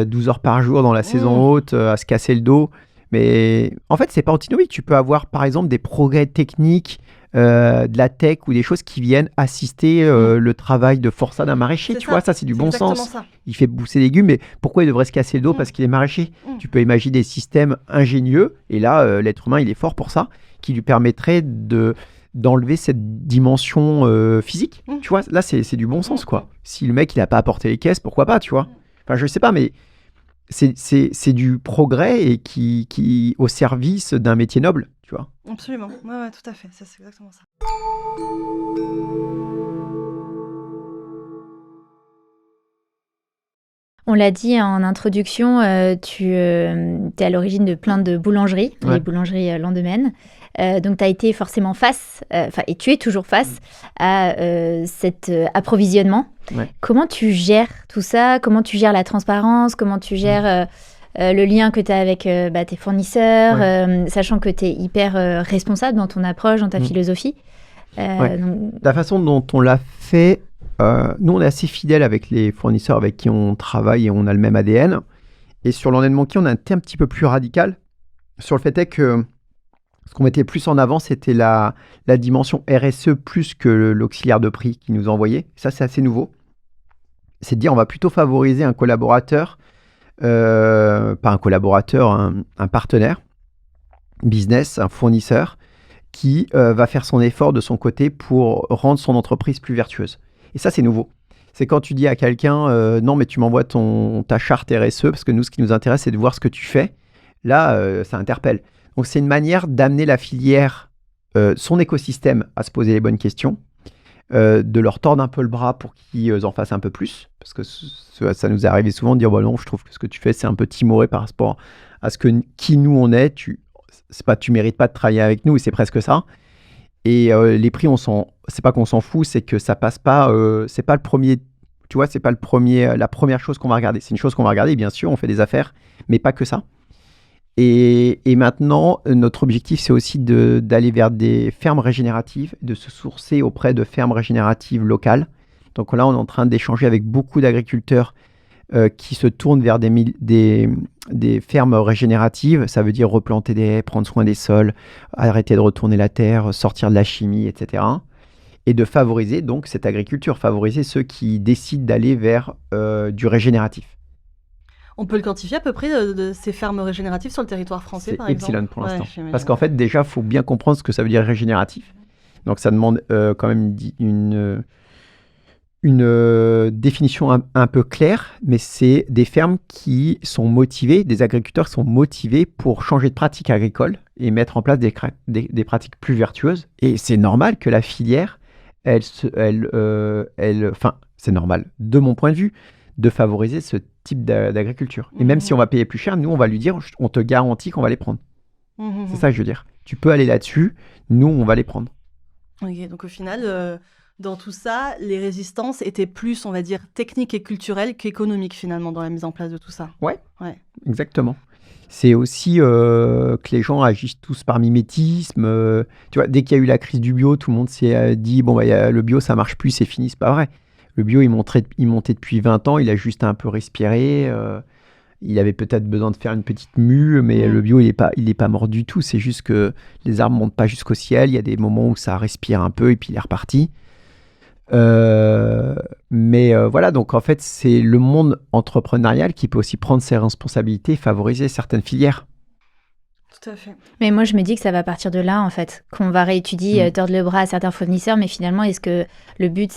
Speaker 3: 12 heures par jour dans la saison haute, à se casser le dos. Mais en fait, c'est pas antinomique. Tu peux avoir, par exemple, des progrès techniques, de la tech ou des choses qui viennent assister le travail de forçat d'un maraîcher. Tu vois, ça, c'est du bon sens. Ça. Il fait pousser des légumes, mais pourquoi il devrait se casser le dos parce qu'il est maraîcher? Tu peux imaginer des systèmes ingénieux, et là, l'être humain, il est fort pour ça, qui lui permettrait d'enlever cette dimension physique. Tu vois, là, c'est du bon sens, quoi. Si le mec, il n'a pas apporté les caisses, pourquoi pas, tu vois? Enfin, je sais pas, mais c'est du progrès et qui au service d'un métier noble, tu vois.
Speaker 2: Absolument, ouais, tout à fait, ça, c'est exactement ça.
Speaker 1: On l'a dit en introduction, tu es à l'origine de plein de boulangeries, les boulangeries Landemaine. Donc, tu as été forcément et tu es toujours face à cet approvisionnement. Ouais. Comment tu gères tout ça? Comment tu gères la transparence? Comment tu gères le lien que tu as avec tes fournisseurs, sachant que tu es hyper responsable dans ton approche, dans ta philosophie? Donc...
Speaker 3: La façon dont on l'a fait, nous, on est assez fidèles avec les fournisseurs avec qui on travaille et on a le même ADN. Et sur Land & Monkey, on a été un petit peu plus radical sur le fait que ce qu'on mettait plus en avant, c'était la dimension RSE plus que l'auxiliaire de prix qui nous envoyait. Ça, c'est assez nouveau. C'est de dire on va plutôt favoriser un collaborateur, pas un collaborateur, un partenaire, business, un fournisseur, qui va faire son effort de son côté pour rendre son entreprise plus vertueuse. Et ça, c'est nouveau. C'est quand tu dis à quelqu'un non, mais tu m'envoies ta charte RSE, parce que nous, ce qui nous intéresse, c'est de voir ce que tu fais. Là, ça interpelle. Donc, c'est une manière d'amener la filière, son écosystème, à se poser les bonnes questions, de leur tordre un peu le bras pour qu'ils en fassent un peu plus. Parce que ça nous est arrivé souvent de dire non, je trouve que ce que tu fais, c'est un peu timoré par rapport à qui nous on est. Tu mérites pas de travailler avec nous, et c'est presque ça. Et les prix, c'est pas qu'on s'en fout, c'est que ça passe pas. C'est pas le premier. Tu vois, c'est pas la première chose qu'on va regarder. C'est une chose qu'on va regarder, bien sûr, on fait des affaires, mais pas que ça. Et maintenant, notre objectif, c'est aussi d'aller vers des fermes régénératives, de se sourcer auprès de fermes régénératives locales. Donc là, on est en train d'échanger avec beaucoup d'agriculteurs qui se tournent vers des fermes régénératives. Ça veut dire replanter des haies, prendre soin des sols, arrêter de retourner la terre, sortir de la chimie, etc. Et de favoriser donc cette agriculture, favoriser ceux qui décident d'aller vers du régénératif.
Speaker 2: On peut le quantifier à peu près de ces fermes régénératives sur le territoire français, par exemple?
Speaker 3: C'est epsilon pour l'instant. Parce qu'en fait, déjà, il faut bien comprendre ce que ça veut dire régénératif. Donc, ça demande quand même une définition un peu claire, mais c'est des fermes qui sont motivées, des agriculteurs qui sont motivés pour changer de pratique agricole et mettre en place des pratiques plus vertueuses. Et c'est normal que la filière, c'est normal, de mon point de vue, de favoriser ce type d'agriculture. Et même si on va payer plus cher, nous, on va lui dire, on te garantit qu'on va les prendre. C'est ça que je veux dire. Tu peux aller là-dessus, nous, on va les prendre.
Speaker 2: Ok, donc au final, dans tout ça, les résistances étaient plus, on va dire, techniques et culturelles qu'économiques, finalement, dans la mise en place de tout ça.
Speaker 3: Ouais. Exactement. C'est aussi que les gens agissent tous par mimétisme. Tu vois, dès qu'il y a eu la crise du bio, tout le monde s'est dit, le bio, ça marche plus, c'est fini, c'est pas vrai. Le bio, il montait depuis 20 ans, il a juste un peu respiré. Il avait peut-être besoin de faire une petite mue, mais le bio, il est pas mort du tout. C'est juste que les arbres ne montent pas jusqu'au ciel. Il y a des moments où ça respire un peu et puis il est reparti. Voilà, donc en fait, c'est le monde entrepreneurial qui peut aussi prendre ses responsabilités et favoriser certaines filières.
Speaker 2: Tout à fait.
Speaker 1: Mais moi, je me dis que ça va partir de là, en fait, qu'on va réétudier, tordre le bras à certains fournisseurs, mais finalement, est-ce que le but,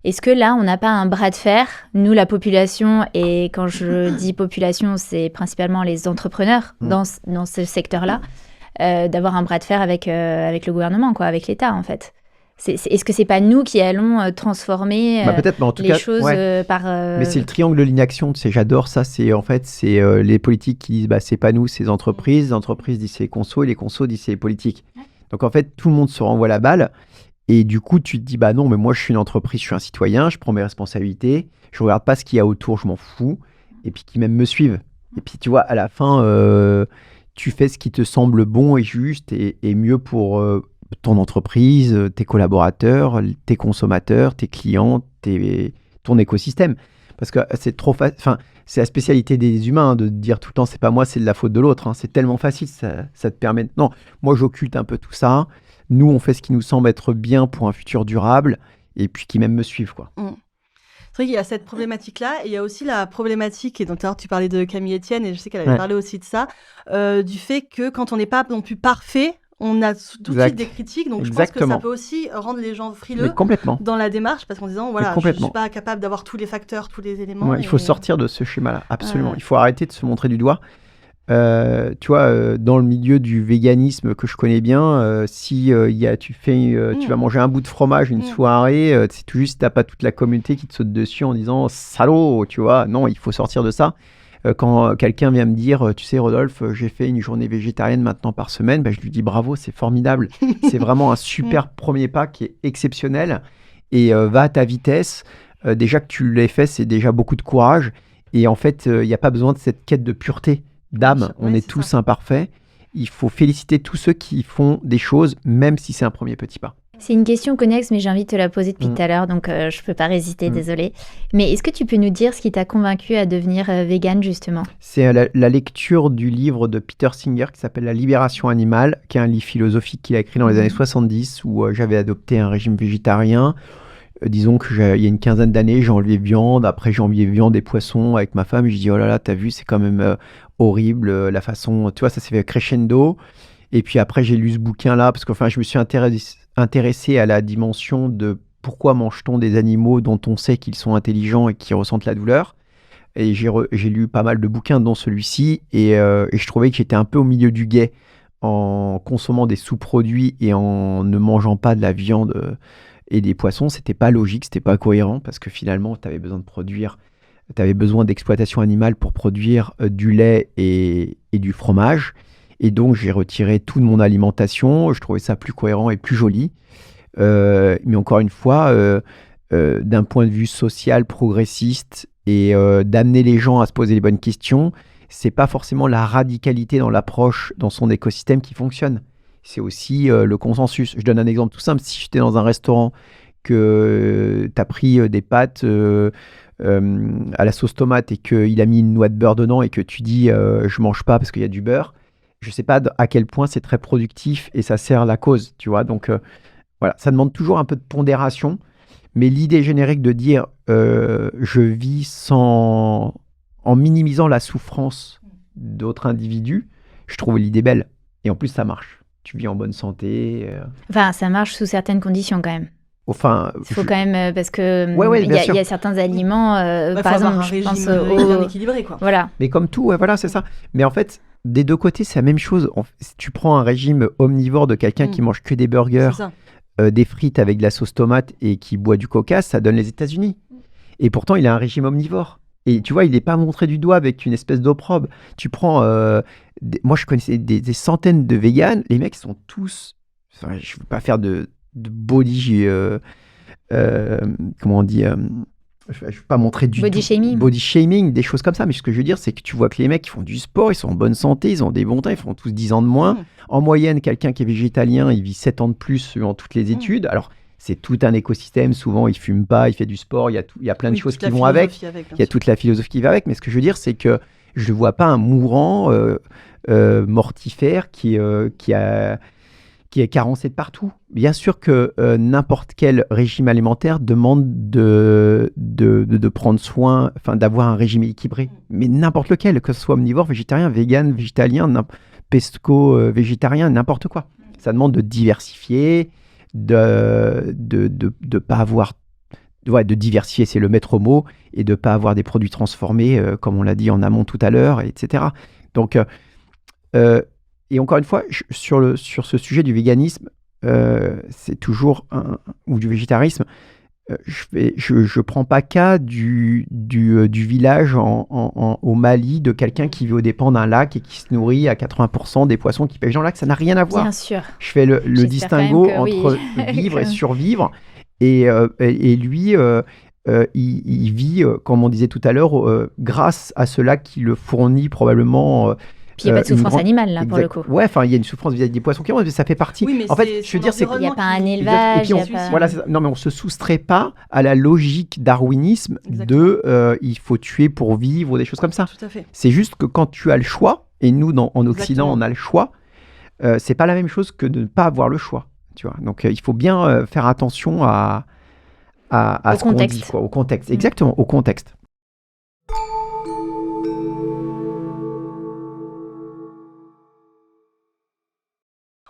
Speaker 1: est-ce que là, on n'a pas un bras de fer, nous, la population, et quand je dis population, c'est principalement les entrepreneurs dans ce secteur-là, d'avoir un bras de fer avec le gouvernement, quoi, avec l'État, en fait. Est-ce que c'est pas nous qui allons transformer
Speaker 3: peut-être, mais en tout
Speaker 1: les
Speaker 3: cas,
Speaker 1: choses par...
Speaker 3: Mais c'est le triangle de l'inaction, j'adore ça. C'est les politiques qui disent c'est pas nous, c'est les entreprises disent c'est les consos, et les consos disent c'est les politiques. Donc en fait, tout le monde se renvoie la balle. Et du coup, tu te dis non, mais moi je suis une entreprise, je suis un citoyen, je prends mes responsabilités, je regarde pas ce qu'il y a autour, je m'en fous. Et puis qui même me suivent. Et puis tu vois, à la fin, tu fais ce qui te semble bon et juste et mieux pour ton entreprise, tes collaborateurs, tes consommateurs, tes clients, ton écosystème. Parce que c'est trop facile. Enfin, c'est la spécialité des humains de dire tout le temps c'est pas moi, c'est de la faute de l'autre. Hein. C'est tellement facile, ça te permet. Non, moi j'occulte un peu tout ça. Nous, on fait ce qui nous semble être bien pour un futur durable et puis qui même me suivent, quoi.
Speaker 2: C'est vrai qu'il y a cette problématique-là, et il y a aussi la problématique, et donc tout à l'heure tu parlais de Camille Etienne, et je sais qu'elle avait parlé aussi de ça, du fait que quand on n'est pas non plus parfait, on a tout de suite des critiques, donc je pense que ça peut aussi rendre les gens frileux dans la démarche, parce qu'en disant, voilà, je ne suis pas capable d'avoir tous les facteurs, tous les éléments.
Speaker 3: Ouais, il faut sortir de ce schéma-là, absolument. Il faut arrêter de se montrer du doigt. Tu vois, dans le milieu du véganisme que je connais bien, si tu vas manger un bout de fromage une soirée, c'est tout juste, t'as pas toute la communauté qui te saute dessus en disant salaud, tu vois. Non, il faut sortir de ça. Quand quelqu'un vient me dire, tu sais Rodolphe, j'ai fait une journée végétarienne maintenant par semaine, je lui dis bravo, c'est formidable. C'est vraiment un super premier pas qui est exceptionnel. Et va à ta vitesse. Déjà que tu l'aies fait, c'est déjà beaucoup de courage. Et en fait, il n'y a pas besoin de cette quête de pureté d'âme. On est tous imparfaits. Il faut féliciter tous ceux qui font des choses, même si c'est un premier petit pas.
Speaker 1: C'est une question connexe, mais j'ai envie de te la poser depuis tout à l'heure, donc je ne peux pas résister, désolée. Mais est-ce que tu peux nous dire ce qui t'a convaincu à devenir végane, justement ?
Speaker 3: C'est la lecture du livre de Peter Singer qui s'appelle La libération animale, qui est un livre philosophique qu'il a écrit dans les années 70, où j'avais adopté un régime végétarien. Disons qu'il y a une quinzaine d'années, j'ai enlevé viande. Après, j'ai enlevé viande et poissons avec ma femme. Je dis, oh là là, t'as vu, c'est quand même horrible la façon. Tu vois, ça s'est fait crescendo. Et puis après, j'ai lu ce bouquin-là parce que je me suis intéressé à la dimension de pourquoi mange-t-on des animaux dont on sait qu'ils sont intelligents et qui ressentent la douleur. Et j'ai lu pas mal de bouquins, dont celui-ci. Et je trouvais que j'étais un peu au milieu du gué en consommant des sous-produits et en ne mangeant pas de la viande et des poissons. C'était pas logique, c'était pas cohérent parce que finalement, tu avais besoin d'exploitation animale pour produire du lait et du fromage. Et donc, j'ai retiré tout de mon alimentation. Je trouvais ça plus cohérent et plus joli. Mais encore une fois, d'un point de vue social, progressiste et d'amener les gens à se poser les bonnes questions, c'est pas forcément la radicalité dans l'approche, dans son écosystème qui fonctionne. C'est aussi le consensus. Je donne un exemple tout simple. Si j'étais dans un restaurant, que tu as pris des pâtes à la sauce tomate et qu'il a mis une noix de beurre dedans et que tu dis je mange pas parce qu'il y a du beurre, je sais pas à quel point c'est très productif et ça sert la cause, tu vois. Donc voilà, ça demande toujours un peu de pondération, mais l'idée générique de dire je vis en minimisant la souffrance d'autres individus, je trouve l'idée belle. Et en plus, ça marche. Tu vis en bonne santé.
Speaker 1: Enfin, ça marche sous certaines conditions quand même.
Speaker 3: Enfin,
Speaker 1: il faut quand même, parce que il y a certains aliments,
Speaker 2: par exemple, je pense bien équilibré, quoi.
Speaker 1: Voilà.
Speaker 3: Mais comme tout, voilà, c'est ça. Mais en fait, des deux côtés, c'est la même chose. Si tu prends un régime omnivore de quelqu'un qui mange que des burgers, des frites avec de la sauce tomate et qui boit du coca, ça donne les États-Unis. Et pourtant, il a un régime omnivore. Et tu vois, il n'est pas montré du doigt avec une espèce d'opprobre. Tu prends... moi, je connaissais des centaines de véganes. Les mecs sont tous... Enfin, je ne veux pas faire de body... comment on dit je ne veux pas montrer du
Speaker 1: body
Speaker 3: shaming, des choses comme ça. Mais ce que je veux dire, c'est que tu vois que les mecs, ils font du sport, ils sont en bonne santé, ils ont des bons temps, ils font tous 10 ans de moins. En moyenne, quelqu'un qui est végétalien, il vit 7 ans de plus suivant toutes les études. Alors, c'est tout un écosystème. Souvent, il fume pas, il fait du sport. Il y a plein de choses qui vont avec. Il y a toute la philosophie qui va avec. Mais ce que je veux dire, c'est que je ne vois pas un mourant mortifère qui est carencé de partout. Bien sûr que n'importe quel régime alimentaire demande de prendre soin, enfin d'avoir un régime équilibré. Mais n'importe lequel, que ce soit omnivore, végétarien, vegan, végétalien, pesco, végétarien, n'importe quoi. Ça demande de diversifier, de pas avoir, de diversifier, c'est le maître mot, et de pas avoir des produits transformés, comme on l'a dit en amont tout à l'heure, etc. Donc, et encore une fois, sur ce sujet du véganisme, c'est toujours ou du végétarisme. Je prends pas cas du village au Mali de quelqu'un qui vit aux dépens d'un lac et qui se nourrit à 80% des poissons qui pêchent dans le lac. Ça n'a rien à voir.
Speaker 1: Bien sûr.
Speaker 3: Je fais le distinguo entre vivre et survivre. Et lui, il vit, comme on disait tout à l'heure, grâce à ce lac qui le fournit probablement.
Speaker 1: Puis il n'y a pas de souffrance animale, là, pour le coup.
Speaker 3: Ouais, enfin, il y a une souffrance vis-à-vis des poissons qui mais ça fait partie.
Speaker 2: Oui, mais
Speaker 3: en fait, je veux dire, c'est
Speaker 1: qu'il n'y a pas un élevage.
Speaker 3: Et puis voilà, non, mais on ne se soustrait pas à la logique darwinisme il faut tuer pour vivre ou des choses comme ça.
Speaker 2: Tout à fait.
Speaker 3: C'est juste que quand tu as le choix, et nous, en Occident, on a le choix, c'est pas la même chose que de ne pas avoir le choix. Tu vois. Donc, il faut bien faire attention à ce qu'on dit, quoi, au contexte. Exactement, au contexte.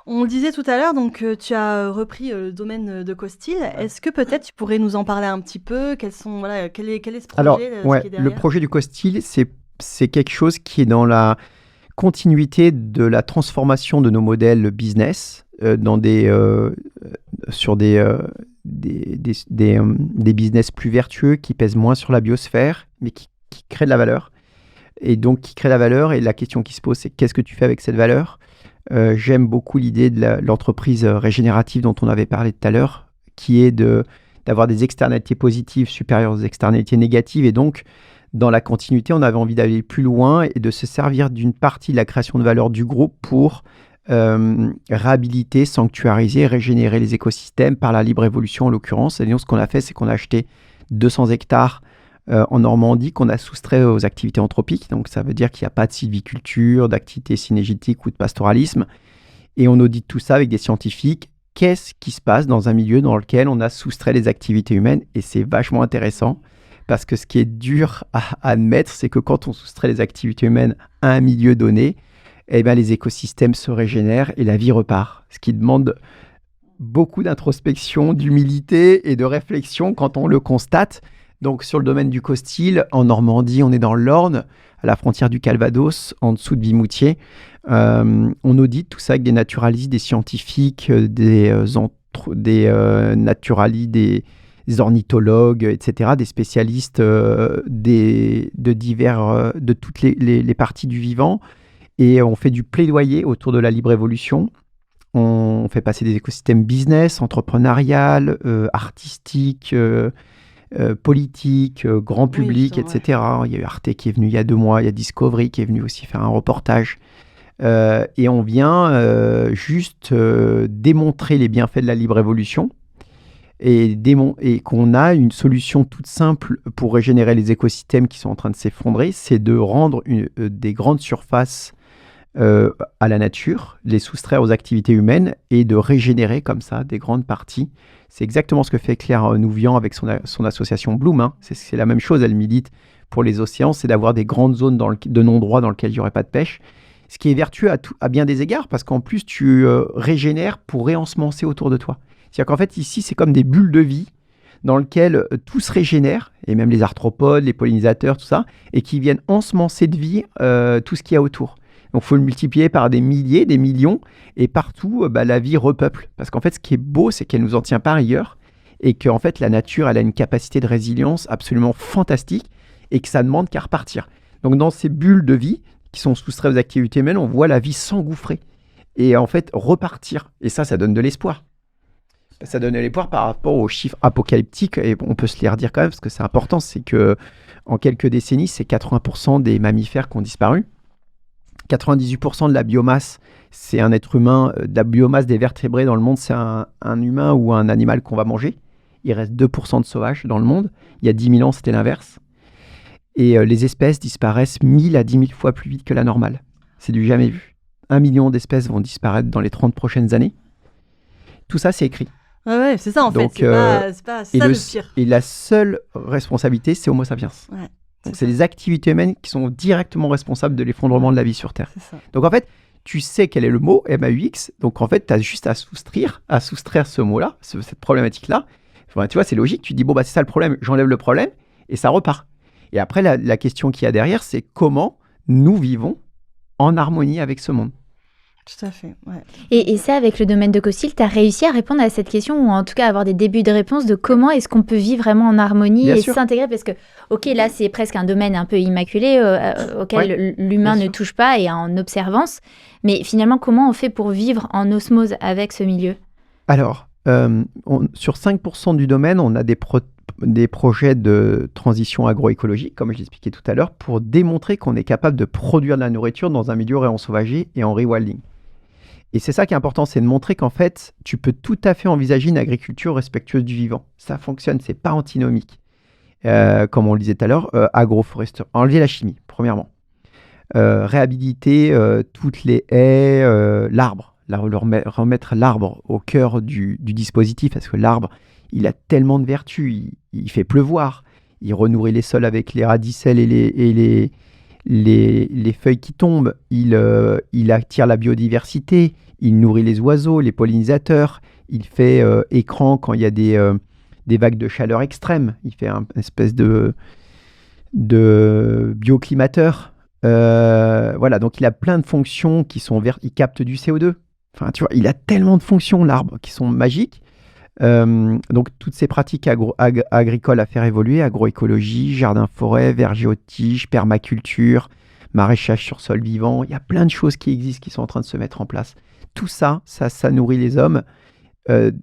Speaker 2: On le disait tout à l'heure, donc tu as repris le domaine de Costil. Est-ce que peut-être tu pourrais nous en parler un petit peu ? Quel est ce projet?
Speaker 3: Alors,
Speaker 2: qui est derrière ?
Speaker 3: le projet du Costil, c'est quelque chose qui est dans la continuité de la transformation de nos modèles business sur des business plus vertueux qui pèsent moins sur la biosphère, mais qui créent de la valeur. Et donc, qui créent de la valeur, et la question qui se pose, c'est qu'est-ce que tu fais avec cette valeur ? J'aime beaucoup l'idée de l'entreprise régénérative dont on avait parlé tout à l'heure, qui est d'avoir des externalités positives supérieures aux externalités négatives. Et donc, dans la continuité, on avait envie d'aller plus loin et de se servir d'une partie de la création de valeur du groupe pour réhabiliter, sanctuariser, régénérer les écosystèmes par la libre évolution en l'occurrence. Et donc, ce qu'on a fait, c'est qu'on a acheté 200 hectares en Normandie qu'on a soustrait aux activités anthropiques. Donc, ça veut dire qu'il n'y a pas de sylviculture, d'activité synégétique ou de pastoralisme. Et on audite tout ça avec des scientifiques. Qu'est-ce qui se passe dans un milieu dans lequel on a soustrait les activités humaines ? Et c'est vachement intéressant parce que ce qui est dur à admettre, c'est que quand on soustrait les activités humaines à un milieu donné, eh bien, les écosystèmes se régénèrent et la vie repart. Ce qui demande beaucoup d'introspection, d'humilité et de réflexion quand on le constate. Donc, sur le domaine du Costil, en Normandie, on est dans l'Orne, à la frontière du Calvados, en dessous de Vimoutiers. On audite tout ça avec des naturalistes, des scientifiques, des naturalistes, des ornithologues, etc., des spécialistes de toutes les parties du vivant. Et on fait du plaidoyer autour de la libre évolution. On fait passer des écosystèmes business, entrepreneurial, artistique, politique, grand public, etc. Ouais. Il y a eu Arte qui est venu il y a 2 mois, il y a Discovery qui est venu aussi faire un reportage. Et on vient juste démontrer les bienfaits de la libre évolution et qu'on a une solution toute simple pour régénérer les écosystèmes qui sont en train de s'effondrer, c'est de rendre des grandes surfaces à la nature, les soustraire aux activités humaines et de régénérer comme ça des grandes parties. C'est exactement ce que fait Claire Nouvian avec son association Bloom. Hein. C'est la même chose, elle milite pour les océans, c'est d'avoir des grandes zones de non-droit dans lesquelles il n'y aurait pas de pêche. Ce qui est vertueux à bien des égards, parce qu'en plus, tu régénères pour réensemencer autour de toi. C'est-à-dire qu'en fait, ici, c'est comme des bulles de vie dans lesquelles tout se régénère, et même les arthropodes, les pollinisateurs, tout ça, et qui viennent ensemencer de vie tout ce qu'il y a autour. Donc, il faut le multiplier par des milliers, des millions, et partout, la vie repeuple. Parce qu'en fait, ce qui est beau, c'est qu'elle ne nous en tient pas rigueur, et qu'en fait, la nature, elle a une capacité de résilience absolument fantastique, et que ça ne demande qu'à repartir. Donc, dans ces bulles de vie, qui sont soustraites aux activités humaines, on voit la vie s'engouffrer, et en fait, repartir. Et ça donne de l'espoir. Ça donne de l'espoir par rapport aux chiffres apocalyptiques, et on peut se les redire quand même, parce que c'est important, c'est que en quelques décennies, c'est 80% des mammifères qui ont disparu. 98% de la biomasse, c'est un être humain. De la biomasse des vertébrés dans le monde, c'est un humain ou un animal qu'on va manger. Il reste 2% de sauvages dans le monde. Il y a 10 000 ans, c'était l'inverse. Et les espèces disparaissent 1000 à 10 000 fois plus vite que la normale. C'est du jamais vu. 1 million d'espèces vont disparaître dans les 30 prochaines années. Tout ça, c'est écrit.
Speaker 2: Ouais, c'est ça en fait. C'est pas ça le pire.
Speaker 3: Et la seule responsabilité, c'est Homo sapiens. Ouais. Donc, c'est les activités humaines qui sont directement responsables de l'effondrement de la vie sur Terre. Donc, en fait, tu sais quel est le mot, MAUX. Donc, en fait, tu as juste à soustraire ce mot-là, cette problématique-là. Enfin, tu vois, c'est logique. Tu dis, bon, c'est ça le problème, j'enlève le problème, et ça repart. Et après, la question qu'il y a derrière, c'est comment nous vivons en harmonie avec ce monde.
Speaker 2: Tout à fait, ouais.
Speaker 1: Et ça, avec le domaine de Costil, tu as réussi à répondre à cette question, ou en tout cas avoir des débuts de réponse de comment est-ce qu'on peut vivre vraiment en harmonie
Speaker 3: Bien
Speaker 1: et
Speaker 3: sûr.
Speaker 1: s'intégrer, parce que, ok, là, c'est presque un domaine un peu immaculé auquel l'humain
Speaker 3: bien
Speaker 1: ne
Speaker 3: sûr.
Speaker 1: touche pas et en observance, mais finalement, comment on fait pour vivre en osmose avec ce milieu?
Speaker 3: Alors, sur 5% du domaine, on a des projets de transition agroécologique, comme je l'expliquais tout à l'heure, pour démontrer qu'on est capable de produire de la nourriture dans un milieu réensauvagé et en rewilding. Et c'est ça qui est important, c'est de montrer qu'en fait, tu peux tout à fait envisager une agriculture respectueuse du vivant. Ça fonctionne, c'est pas antinomique. Comme on le disait tout à l'heure, agroforesterie, enlever la chimie, premièrement. Réhabiliter toutes les haies, l'arbre, remettre l'arbre au cœur du dispositif, parce que l'arbre, il a tellement de vertus, il fait pleuvoir, il renourrit les sols avec les radicelles et les feuilles qui tombent, il attire la biodiversité, il nourrit les oiseaux, les pollinisateurs, il fait écran quand il y a des vagues de chaleur extrêmes, il fait une espèce de bioclimateur. Voilà, donc il a plein de fonctions qui sont vertes, il capte du CO2. Enfin, tu vois, il a tellement de fonctions, l'arbre, qui sont magiques. Donc toutes ces pratiques agricoles à faire évoluer, agroécologie, jardin-forêt, verger-haute-tige, permaculture, maraîchage sur sol vivant, il y a plein de choses qui existent, qui sont en train de se mettre en place. Tout ça, ça nourrit les hommes.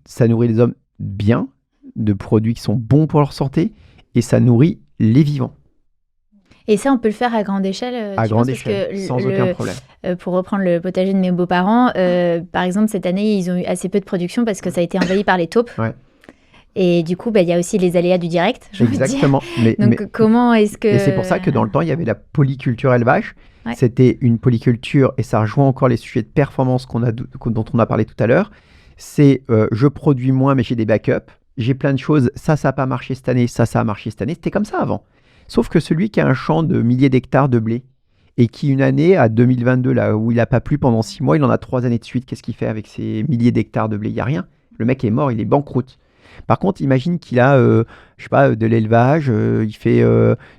Speaker 3: Ça nourrit les hommes bien, de produits qui sont bons pour leur santé, et ça nourrit les vivants.
Speaker 1: Et ça, on peut le faire à grande échelle.
Speaker 3: À
Speaker 1: tu
Speaker 3: grande
Speaker 1: penses, parce
Speaker 3: échelle,
Speaker 1: que
Speaker 3: sans aucun problème.
Speaker 1: Pour reprendre le potager de mes beaux-parents, par exemple, cette année, ils ont eu assez peu de production parce que ça a été envahi par les taupes.
Speaker 3: Ouais.
Speaker 1: Et du coup, il y a aussi les aléas du direct, j'ai envie de dire.
Speaker 3: Exactement.
Speaker 1: Donc, comment est-ce que...
Speaker 3: Et c'est pour ça que dans le temps, il y avait la polyculture élevage.
Speaker 1: Ouais.
Speaker 3: C'était une polyculture, et ça rejoint encore les sujets de performance dont on a parlé tout à l'heure. C'est je produis moins, mais j'ai des backups. J'ai plein de choses. Ça n'a pas marché cette année. Ça a marché cette année. C'était comme ça avant. Sauf que celui qui a un champ de milliers d'hectares de blé et qui, une année, à 2022, là où il n'a pas plu pendant 6 mois, il en a 3 années de suite, qu'est-ce qu'il fait avec ces milliers d'hectares de blé? Il n'y a rien. Le mec est mort, il est banqueroute. Par contre, imagine qu'il a, je sais pas, de l'élevage, il fait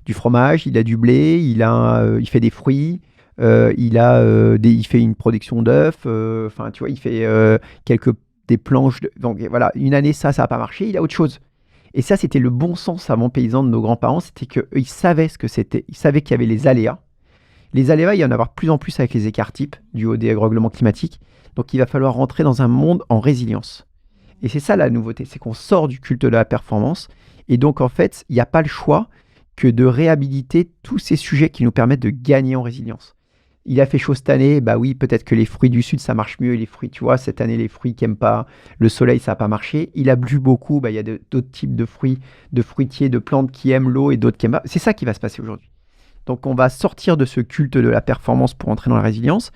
Speaker 3: du fromage, il a du blé, il fait des fruits, il fait une production d'œufs, enfin, tu vois, il fait des planches. Donc voilà, une année, ça n'a pas marché, il a autre chose. Et ça, c'était le bon sens avant paysan de nos grands-parents, c'était qu'ils savaient ce que c'était, ils savaient qu'il y avait les aléas. Les aléas, il y en a de plus en plus avec les écarts types, dû au dérèglement climatique. Donc il va falloir rentrer dans un monde en résilience. Et c'est ça la nouveauté, c'est qu'on sort du culte de la performance. Et donc en fait, il n'y a pas le choix que de réhabiliter tous ces sujets qui nous permettent de gagner en résilience. Il a fait chaud cette année, bah oui, peut-être que les fruits du sud, ça marche mieux. Et les fruits, tu vois, cette année, les fruits qui n'aiment pas le soleil, ça n'a pas marché. Il a plu beaucoup, bah, il y a d'autres types de fruits, de fruitiers, de plantes qui aiment l'eau et d'autres qui aiment pas. C'est ça qui va se passer aujourd'hui. Donc on va sortir de ce culte de la performance pour entrer dans la résilience.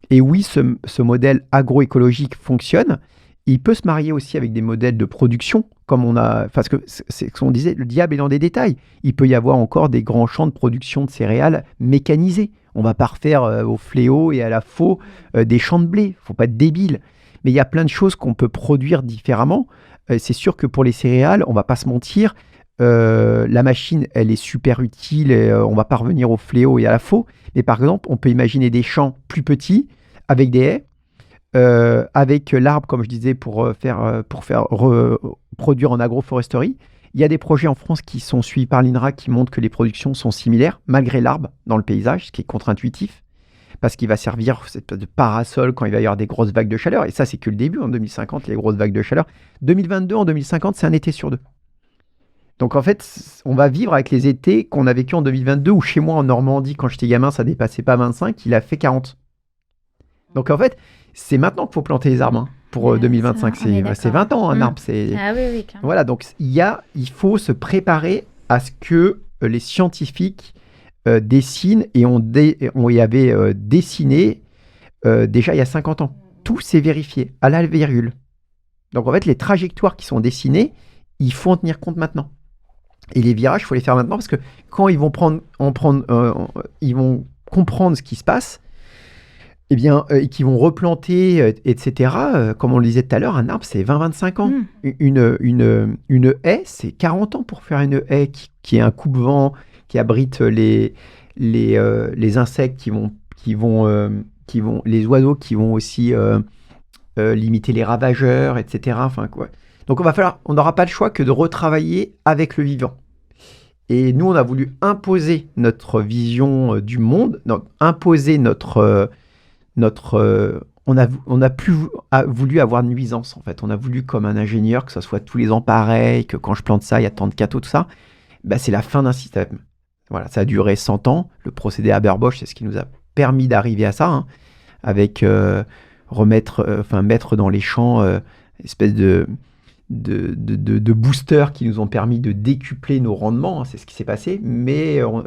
Speaker 3: Et oui, ce modèle agroécologique fonctionne. Il peut se marier aussi avec des modèles de production, comme on a, parce que c'est ce qu'on disait, le diable est dans des détails. Il peut y avoir encore des grands champs de production de céréales mécanisés. On va pas refaire au fléau et à la faux des champs de blé. Faut pas être débile. Mais il y a plein de choses qu'on peut produire différemment. C'est sûr que pour les céréales, on va pas se mentir, la machine, elle est super utile. Et, on va pas revenir au fléau et à la faux. Mais par exemple, on peut imaginer des champs plus petits avec des haies. Avec l'arbre, comme je disais, pour produire en agroforesterie. Il y a des projets en France qui sont suivis par l'INRA qui montrent que les productions sont similaires, malgré l'arbre dans le paysage, ce qui est contre-intuitif, parce qu'il va servir de parasol quand il va y avoir des grosses vagues de chaleur. Et ça, c'est que le début, en 2050, les grosses vagues de chaleur. 2022, en 2050, c'est un été sur 2. Donc en fait, on va vivre avec les étés qu'on a vécu en 2022, où chez moi, en Normandie, quand j'étais gamin, ça dépassait pas 25, il a fait 40. Donc en fait, c'est maintenant qu'il faut planter les arbres pour 2025. C'est 20 ans un arbre.
Speaker 1: Ah oui, clairement.
Speaker 3: Voilà, donc il faut se préparer à ce que les scientifiques dessinent et on y avait dessiné déjà il y a 50 ans. Tout s'est vérifié à la virgule. Donc en fait, les trajectoires qui sont dessinées, il faut en tenir compte maintenant. Et les virages, il faut les faire maintenant parce que quand ils vont ils vont comprendre ce qui se passe, eh bien, qui vont replanter, etc. Comme on le disait tout à l'heure, un arbre, c'est 20-25 ans. Une haie, c'est 40 ans pour faire une haie qui est un coupe-vent, qui abrite les insectes qui les oiseaux qui vont aussi limiter les ravageurs, etc. Enfin, quoi. Donc on n'aura pas le choix que de retravailler avec le vivant. Et nous, on a voulu imposer notre vision du monde, imposer on a plus voulu avoir de nuisance, en fait. On a voulu, comme un ingénieur, que ça soit tous les ans pareil, que quand je plante ça, il y a tant de cathos, tout ça. C'est la fin d'un système. Voilà, ça a duré 100 ans. Le procédé Haber-Bosch, c'est ce qui nous a permis d'arriver à ça, hein, avec mettre dans les champs espèce de boosters qui nous ont permis de décupler nos rendements. Hein, c'est ce qui s'est passé. Mais on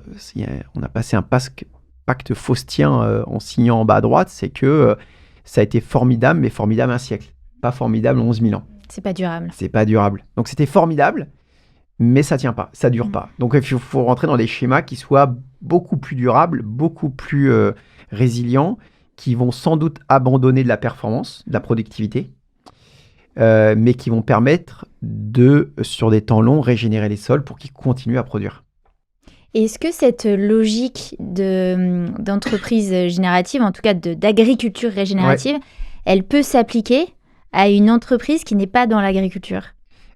Speaker 3: a passé un pacte faustien en signant en bas à droite, c'est que ça a été formidable, mais formidable un siècle. Pas formidable 11 000 ans.
Speaker 1: C'est pas durable.
Speaker 3: C'est pas durable. Donc c'était formidable, mais ça tient pas, ça dure pas. Donc il faut rentrer dans des schémas qui soient beaucoup plus durables, beaucoup plus résilients, qui vont sans doute abandonner de la performance, de la productivité, mais qui vont permettre sur des temps longs, régénérer les sols pour qu'ils continuent à produire.
Speaker 1: Est-ce que cette logique d'entreprise générative, en tout cas d'agriculture régénérative, elle peut s'appliquer à une entreprise qui n'est pas dans l'agriculture ?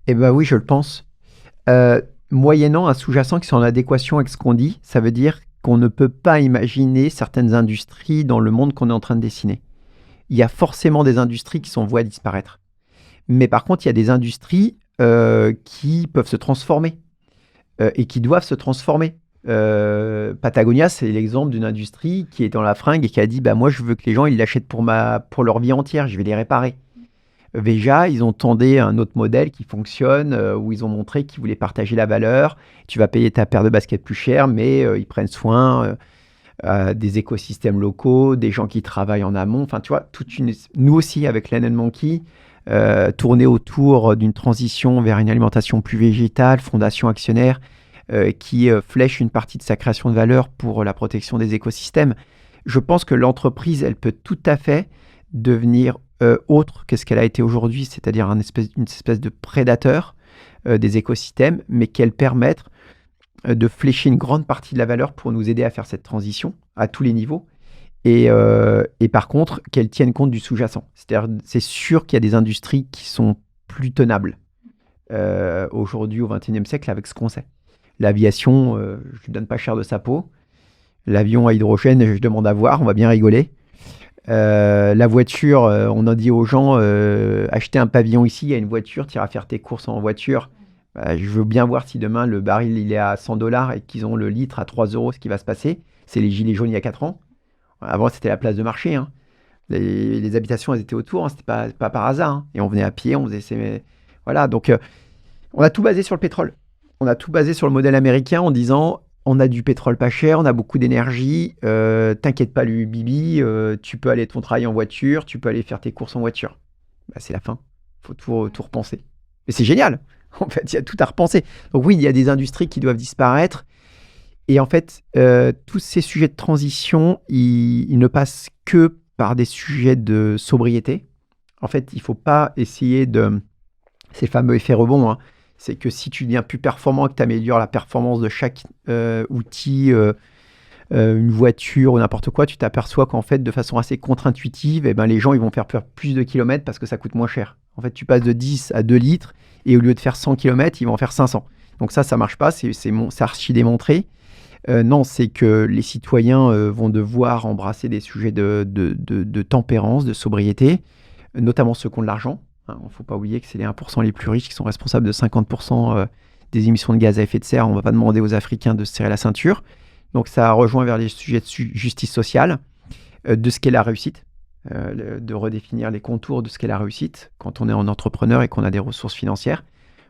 Speaker 3: Eh bien oui, je le pense. Moyennant un sous-jacent qui soit en adéquation avec ce qu'on dit, ça veut dire qu'on ne peut pas imaginer certaines industries dans le monde qu'on est en train de dessiner. Il y a forcément des industries qui sont vouées à disparaître. Mais par contre, il y a des industries qui peuvent se transformer et qui doivent se transformer. Patagonia, c'est l'exemple d'une industrie qui est dans la fringue et qui a dit moi je veux que les gens ils l'achètent pour leur vie entière, je vais les réparer. Veja, ils ont tenté un autre modèle qui fonctionne où ils ont montré qu'ils voulaient partager la valeur. Tu vas payer ta paire de baskets plus cher, mais ils prennent soin des écosystèmes locaux, des gens qui travaillent en amont. Enfin, tu vois, nous aussi avec Land & Monkey, tourner autour d'une transition vers une alimentation plus végétale, fondation actionnaire, qui flèche une partie de sa création de valeur pour la protection des écosystèmes. Je pense que l'entreprise, elle peut tout à fait devenir autre que ce qu'elle a été aujourd'hui, c'est-à-dire une espèce de prédateur des écosystèmes, mais qu'elle permette de flécher une grande partie de la valeur pour nous aider à faire cette transition à tous les niveaux. Et par contre, qu'elle tienne compte du sous-jacent. C'est-à-dire, c'est sûr qu'il y a des industries qui sont plus tenables aujourd'hui, au XXIe siècle, avec ce qu'on sait. L'aviation, je ne donne pas cher de sa peau. L'avion à hydrogène, je demande à voir, on va bien rigoler. La voiture, on a dit aux gens, achetez un pavillon ici, il y a une voiture, tu iras faire tes courses en voiture. Je veux bien voir si demain le baril il est à 100 $ et qu'ils ont le litre à 3 €, ce qui va se passer. C'est les gilets jaunes il y a 4 ans. Avant, c'était la place de marché. Hein. Les habitations, elles étaient autour, hein, c'était pas par hasard. Hein. Et on venait à pied, on faisait... Voilà, donc on a tout basé sur le pétrole. On a tout basé sur le modèle américain en disant on a du pétrole pas cher, on a beaucoup d'énergie, t'inquiète pas, Bibi, tu peux aller ton travail en voiture, tu peux aller faire tes courses en voiture. C'est la fin. Il faut tout repenser. Mais c'est génial. En fait, il y a tout à repenser. Donc oui, il y a des industries qui doivent disparaître. Et en fait, tous ces sujets de transition, ils ne passent que par des sujets de sobriété. En fait, il ne faut pas essayer de... C'est le fameux effet rebond, hein. C'est que si tu deviens plus performant, que tu améliores la performance de chaque outil, une voiture ou n'importe quoi, tu t'aperçois qu'en fait, de façon assez contre-intuitive, les gens ils vont faire plus de kilomètres parce que ça coûte moins cher. En fait, tu passes de 10 à 2 litres et au lieu de faire 100 km, ils vont en faire 500. Donc ça marche pas, c'est archi démontré. Non, c'est que les citoyens vont devoir embrasser des sujets de tempérance, de sobriété, notamment ceux qui ont de l'argent. Il ne faut pas oublier que c'est les 1% les plus riches qui sont responsables de 50% des émissions de gaz à effet de serre. On ne va pas demander aux Africains de se serrer la ceinture. Donc ça rejoint vers les sujets de justice sociale, de ce qu'est la réussite, de redéfinir les contours de ce qu'est la réussite quand on est en entrepreneur et qu'on a des ressources financières.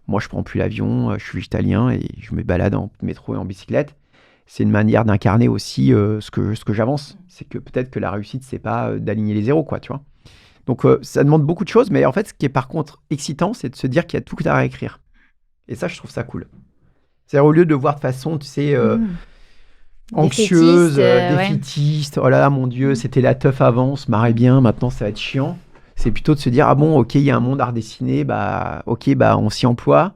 Speaker 3: Moi, je ne prends plus l'avion, je suis végétalien et je me balade en métro et en bicyclette. C'est une manière d'incarner aussi ce que j'avance. C'est que peut-être que la réussite, ce n'est pas d'aligner les zéros, quoi, tu vois. Donc, ça demande beaucoup de choses, mais en fait, ce qui est par contre excitant, c'est de se dire qu'il y a tout à réécrire. Et ça, je trouve ça cool. C'est-à-dire, au lieu de voir de façon, tu sais, anxieuse, défaitiste, oh là là, mon Dieu, c'était la teuf avant, on se marrait bien, maintenant ça va être chiant. C'est plutôt de se dire, ah bon, ok, il y a un monde à redessiner, on s'y emploie.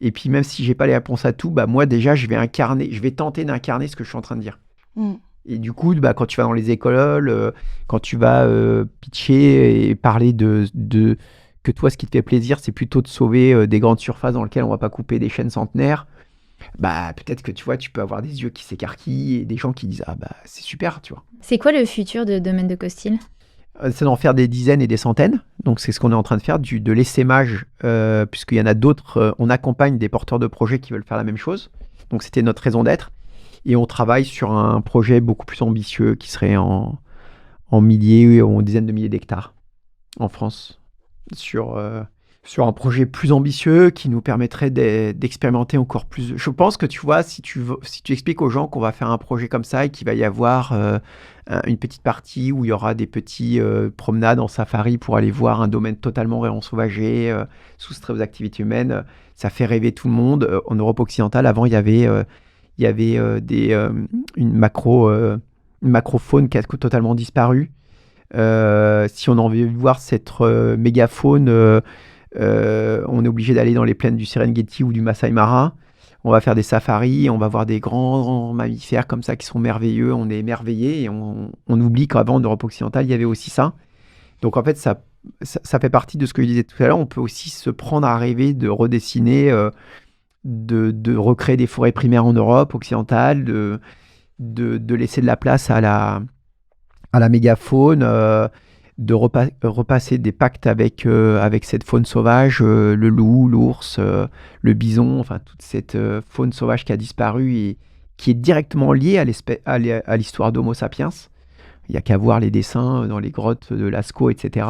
Speaker 3: Et puis, même si j'ai pas les réponses à tout, moi, déjà, je vais tenter d'incarner ce que je suis en train de dire. Et du coup, quand tu vas dans les écoles, quand tu vas pitcher et parler que toi, ce qui te fait plaisir, c'est plutôt de sauver des grandes surfaces dans lesquelles on ne va pas couper des chaînes centenaires, peut-être que tu vois, tu peux avoir des yeux qui s'écarquillent et des gens qui disent c'est super, tu vois.
Speaker 1: C'est quoi le futur de Domaine de Costil ?
Speaker 3: C'est d'en faire des dizaines et des centaines. Donc, c'est ce qu'on est en train de faire, de l'essaimage, puisqu'il y en a d'autres. On accompagne des porteurs de projets qui veulent faire la même chose. Donc, c'était notre raison d'être. Et on travaille sur un projet beaucoup plus ambitieux qui serait en milliers ou en dizaines de milliers d'hectares en France. Sur un projet plus ambitieux qui nous permettrait d'expérimenter encore plus. Je pense que tu vois, si tu expliques aux gens qu'on va faire un projet comme ça et qu'il va y avoir une petite partie où il y aura des petits promenades en safari pour aller voir un domaine totalement réensauvagé, soustrait aux activités humaines, ça fait rêver tout le monde. En Europe occidentale, avant, il y avait une macrofaune qui a totalement disparu. Si on a envie de voir cette mégafaune, on est obligé d'aller dans les plaines du Serengeti ou du Masai Mara. On va faire des safaris, on va voir des grands mammifères comme ça qui sont merveilleux. On est émerveillés et on oublie qu'avant, en Europe occidentale, il y avait aussi ça. Donc en fait, ça fait partie de ce que je disais tout à l'heure. On peut aussi se prendre à rêver de redessiner, de recréer des forêts primaires en Europe occidentale, de laisser de la place à la mégafaune, de repasser des pactes avec cette faune sauvage, le loup, l'ours, le bison, enfin toute cette faune sauvage qui a disparu et qui est directement liée à l'histoire d'Homo sapiens. Il n'y a qu'à voir les dessins dans les grottes de Lascaux, etc.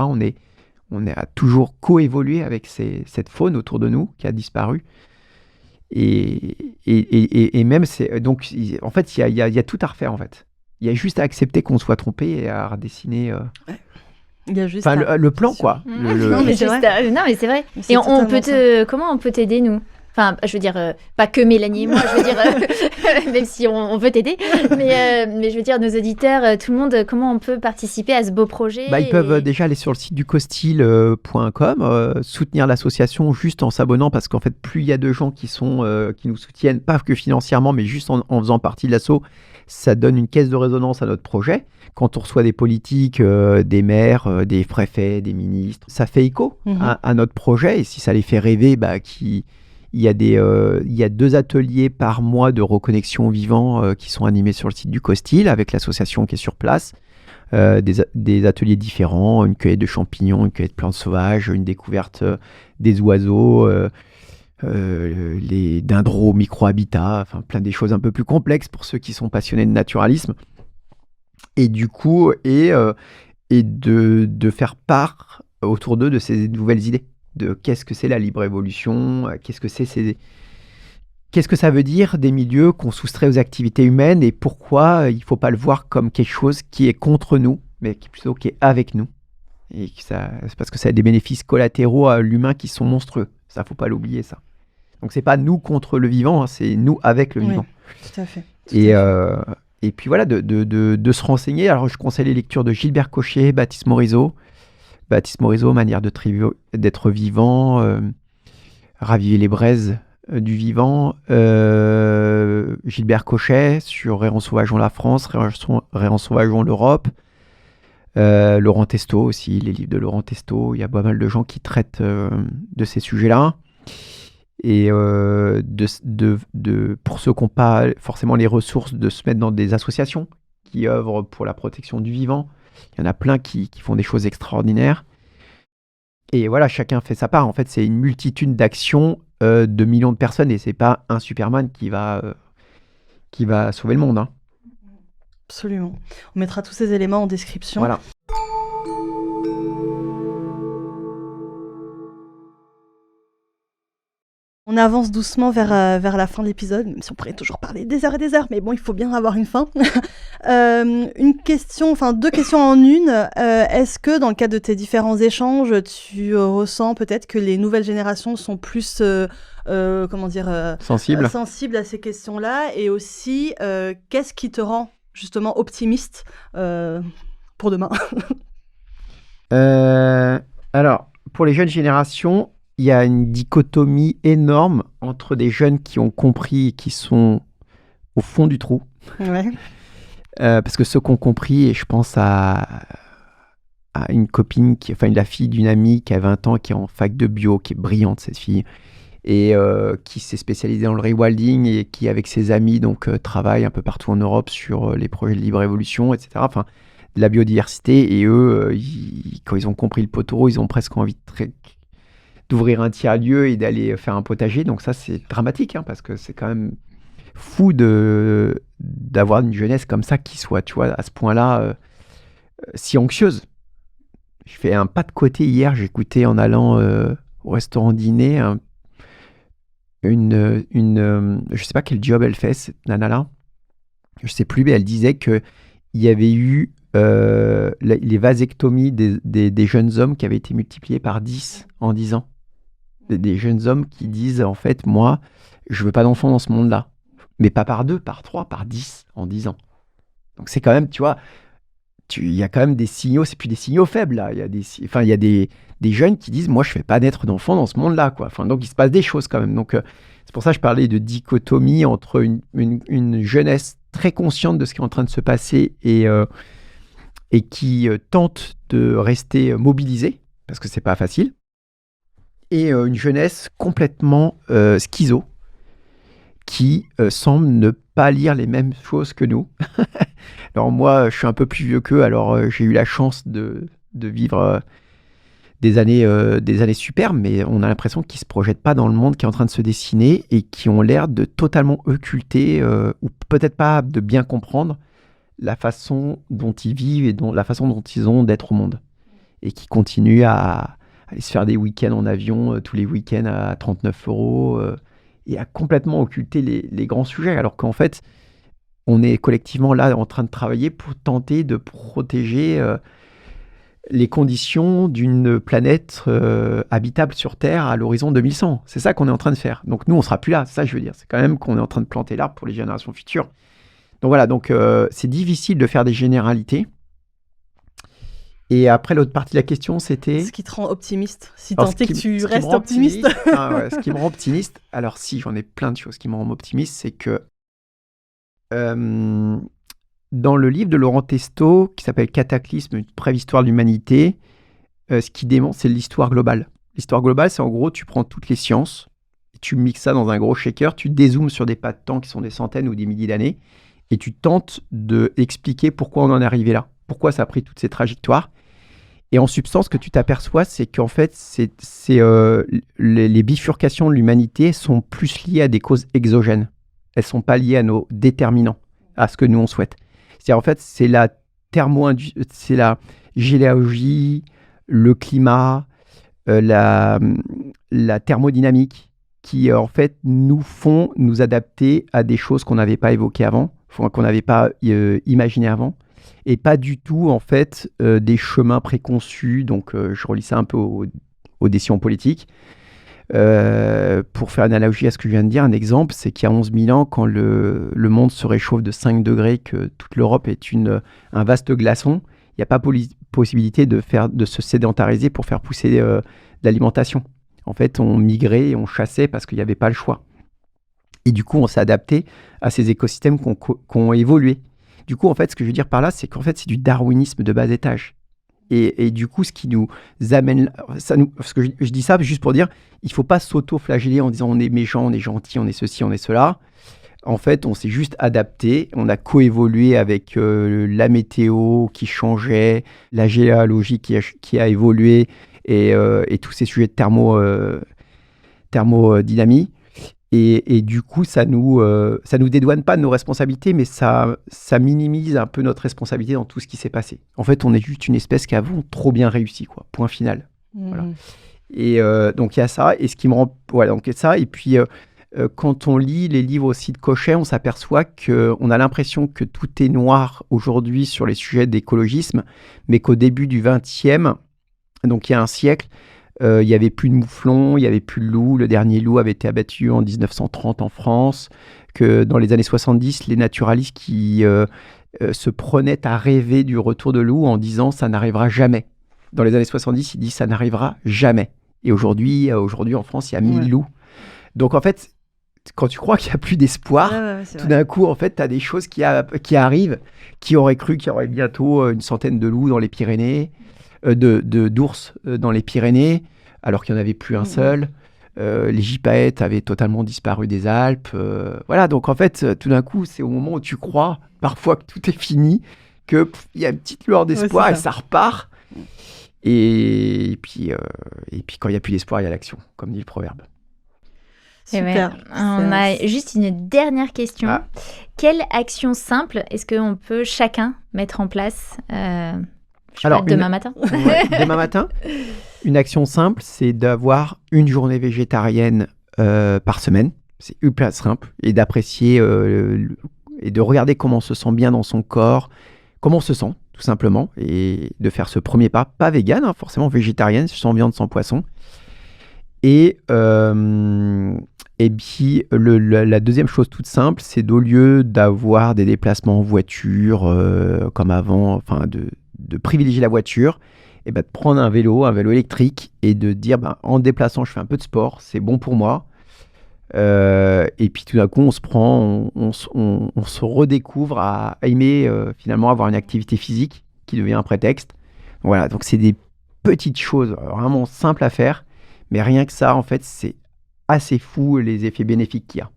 Speaker 3: On a toujours coévolué avec cette faune autour de nous qui a disparu. Et même, donc, en fait, il y a tout à refaire, en fait. Il y a juste à accepter qu'on soit trompé et à redessiner
Speaker 2: Il y a juste
Speaker 3: le plan, quoi.
Speaker 1: Non, mais c'est vrai. Et comment on peut t'aider, nous ? Enfin, je veux dire, pas que Mélanie et moi, je veux dire, même si on veut t'aider, mais je veux dire, nos auditeurs, tout le monde, comment on peut participer à ce beau projet ?
Speaker 3: Ils peuvent déjà aller sur le site du costil.com, soutenir l'association juste en s'abonnant, parce qu'en fait, plus il y a de gens qui nous soutiennent, pas que financièrement, mais juste en faisant partie de l'asso, ça donne une caisse de résonance à notre projet. Quand on reçoit des politiques, des maires, des préfets, des ministres, ça fait écho à notre projet, et si ça les fait rêver, il y a 2 ateliers par mois de reconnexion au vivant qui sont animés sur le site du Costil avec l'association qui est sur place. Des ateliers différents, une cueillette de champignons, une cueillette de plantes sauvages, une découverte des oiseaux, les dindros micro-habitats, enfin plein des choses un peu plus complexes pour ceux qui sont passionnés de naturalisme. Et du coup, de faire part autour d'eux de ces nouvelles idées. De qu'est-ce que c'est la libre évolution, qu'est-ce que ça veut dire des milieux qu'on soustrait aux activités humaines et pourquoi il ne faut pas le voir comme quelque chose qui est contre nous, mais plutôt qui est avec nous. Et c'est parce que ça a des bénéfices collatéraux à l'humain qui sont monstrueux. Ça, il ne faut pas l'oublier, ça. Donc, ce n'est pas nous contre le vivant, c'est nous avec le vivant.
Speaker 2: Tout à fait.
Speaker 3: Et puis voilà, de se renseigner. Alors, je conseille les lectures de Gilbert Cochet, Baptiste Morisot, manière d'être vivant, raviver les braises du vivant. Gilbert Cochet sur Réensauvageons la France, Réensauvageons l'Europe. Laurent Testo aussi, les livres de Laurent Testo. Il y a pas mal de gens qui traitent de ces sujets-là. Et pour ceux qui n'ont pas forcément les ressources, de se mettre dans des associations qui œuvrent pour la protection du vivant. Il y en a plein qui font des choses extraordinaires. Et voilà, chacun fait sa part. En fait, c'est une multitude d'actions de millions de personnes et c'est pas un Superman qui va sauver le monde. Hein.
Speaker 2: Absolument. On mettra tous ces éléments en description.
Speaker 3: Voilà.
Speaker 2: On avance doucement vers la fin de l'épisode, même si on pourrait toujours parler des heures et des heures, mais bon, il faut bien avoir une fin. Deux questions en une. Est-ce que dans le cadre de tes différents échanges, tu ressens peut-être que les nouvelles générations sont plus sensibles à ces questions-là, et aussi qu'est-ce qui te rend justement optimiste pour demain?
Speaker 3: Alors, pour les jeunes générations, il y a une dichotomie énorme entre des jeunes qui ont compris et qui sont au fond du trou.
Speaker 2: Ouais.
Speaker 3: Parce que ceux qui ont compris, et je pense à une copine, la fille d'une amie qui a 20 ans, qui est en fac de bio, qui est brillante, cette fille, et qui s'est spécialisée dans le rewilding et qui, avec ses amis, travaille un peu partout en Europe sur les projets de libre évolution, etc. Enfin, de la biodiversité. Et eux, quand ils ont compris le pot au rôti, ils ont presque envie d'ouvrir un tiers-lieu et d'aller faire un potager. Donc ça, c'est dramatique, hein, parce que c'est quand même fou d'avoir une jeunesse comme ça qui soit, tu vois, à ce point-là, si anxieuse. Je fais un pas de côté hier, j'écoutais en allant au restaurant dîner je sais pas quel job elle fait, cette nana-là. Je sais plus, mais elle disait qu'il y avait eu les vasectomies des jeunes hommes qui avaient été multipliées par 10 en 10 ans. Des jeunes hommes qui disent, en fait, moi, je veux pas d'enfants dans ce monde-là. Mais pas par 2, par 3, par 10 en 10 ans. Donc c'est quand même, tu vois, il y a quand même des signaux, c'est plus des signaux faibles, là. Il y a des jeunes qui disent, moi, je fais pas naître d'enfants dans ce monde-là, quoi. Enfin, donc il se passe des choses quand même. Donc c'est pour ça que je parlais de dichotomie entre une jeunesse très consciente de ce qui est en train de se passer et qui tente de rester mobilisée, parce que c'est pas facile, et une jeunesse complètement schizo, qui semble ne pas lire les mêmes choses que nous. Alors moi, je suis un peu plus vieux qu'eux, alors j'ai eu la chance de vivre des années superbes, mais on a l'impression qu'ils ne se projettent pas dans le monde qui est en train de se dessiner et qui ont l'air de totalement occulter, ou peut-être pas de bien comprendre, la façon dont ils vivent et la façon dont ils ont d'être au monde. Et qui continuent à aller se faire des week-ends en avion tous les week-ends à 39 € et à complètement occulter les grands sujets, alors qu'en fait, on est collectivement là en train de travailler pour tenter de protéger les conditions d'une planète habitable sur Terre à l'horizon 2100. C'est ça qu'on est en train de faire. Donc nous, on ne sera plus là, c'est ça que je veux dire. C'est quand même qu'on est en train de planter l'arbre pour les générations futures. Donc voilà, c'est difficile de faire des généralités. Et après, l'autre partie de la question, c'était...
Speaker 2: Ce qui te rend optimiste, si tant est que tu restes optimiste.
Speaker 3: Ce qui me rend optimiste, alors si, j'en ai plein de choses qui me rendent optimiste, c'est que dans le livre de Laurent Testo, qui s'appelle Cataclysme, une brève histoire de l'humanité, ce qui démontre, c'est l'histoire globale. L'histoire globale, c'est en gros, tu prends toutes les sciences, tu mixes ça dans un gros shaker, tu dézoomes sur des pas de temps qui sont des centaines ou des milliers d'années, et tu tentes d'expliquer pourquoi on en est arrivé là, pourquoi ça a pris toutes ces trajectoires. Et en substance, ce que tu t'aperçois, c'est qu'en fait, les bifurcations de l'humanité sont plus liées à des causes exogènes. Elles ne sont pas liées à nos déterminants, à ce que nous, on souhaite. C'est-à-dire, en fait, c'est la géologie, le climat, la thermodynamique qui, en fait, nous font nous adapter à des choses qu'on n'avait pas évoquées avant, qu'on n'avait pas imaginées avant. Et pas du tout, en fait, des chemins préconçus. Donc, je relis ça un peu aux décisions politiques. Pour faire une analogie à ce que je viens de dire, un exemple, c'est qu'il y a 11 000 ans, quand le monde se réchauffe de 5 degrés, que toute l'Europe est un vaste glaçon, il n'y a pas possibilité de se sédentariser pour faire pousser de l'alimentation. En fait, on migrait et on chassait parce qu'il n'y avait pas le choix. Et du coup, on s'est adapté à ces écosystèmes qui ont évolué. Du coup, en fait, ce que je veux dire par là, c'est qu'en fait, c'est du darwinisme de bas étage. Et du coup, ce qui nous amène... parce que je dis ça juste pour dire, il ne faut pas s'auto-flageller en disant on est méchant, on est gentil, on est ceci, on est cela. En fait, on s'est juste adapté, on a coévolué avec la météo qui changeait, la géologie qui a évolué et tous ces sujets de thermodynamie. Et du coup, ça nous dédouane pas de nos responsabilités, mais ça minimise un peu notre responsabilité dans tout ce qui s'est passé. En fait, on est juste une espèce qui a trop bien réussi, quoi. Point final. Voilà. Et donc, il y a ça. Et ce qui me rend... Voilà, donc, il y a ça. Et puis, quand on lit les livres aussi de Cochet, on s'aperçoit qu'on a l'impression que tout est noir aujourd'hui sur les sujets d'écologisme, mais qu'au début du XXe, donc il y a un siècle, il n'y avait plus de mouflons, il n'y avait plus de loups. Le dernier loup avait été abattu en 1930 en France. Que dans les années 70, les naturalistes qui se prenaient à rêver du retour de loup en disant « ça n'arrivera jamais ». Dans les années 70, ils disent « ça n'arrivera jamais ». Et aujourd'hui, en France, il y a 1000 loups. Donc en fait, quand tu crois qu'il n'y a plus d'espoir,
Speaker 2: c'est
Speaker 3: tout
Speaker 2: vrai.
Speaker 3: d'un coup, en fait, tu as des choses qui arrivent. Qui aurait cru qu'il y aurait bientôt une centaine de loups dans les Pyrénées, d'ours dans les Pyrénées, alors qu'il n'y en avait plus un seul. Les gypaètes avaient totalement disparu des Alpes. Voilà, donc en fait, tout d'un coup, c'est au moment où tu crois, parfois, que tout est fini, qu'il y a une petite lueur d'espoir et ça repart. Et puis, quand il n'y a plus d'espoir, il y a l'action, comme dit le proverbe.
Speaker 2: Super.
Speaker 1: On a juste une dernière question.
Speaker 3: Ah.
Speaker 1: Quelle action simple est-ce qu'on peut chacun mettre en place demain matin?
Speaker 3: Demain matin, une action simple, c'est d'avoir une journée végétarienne par semaine. C'est hyper simple. Et d'apprécier et de regarder comment on se sent bien dans son corps, comment on se sent, tout simplement. Et de faire ce premier pas vegan, forcément végétarienne, sans viande, sans poisson. Et puis, la deuxième chose toute simple, c'est d'au lieu d'avoir des déplacements en voiture comme avant, de privilégier la voiture, et de prendre un vélo électrique et de dire en déplaçant, je fais un peu de sport, c'est bon pour moi. Et puis tout d'un coup, on se redécouvre à aimer finalement avoir une activité physique qui devient un prétexte. Voilà, donc c'est des petites choses vraiment simples à faire. Mais rien que ça, en fait, c'est assez fou les effets bénéfiques qu'il y a.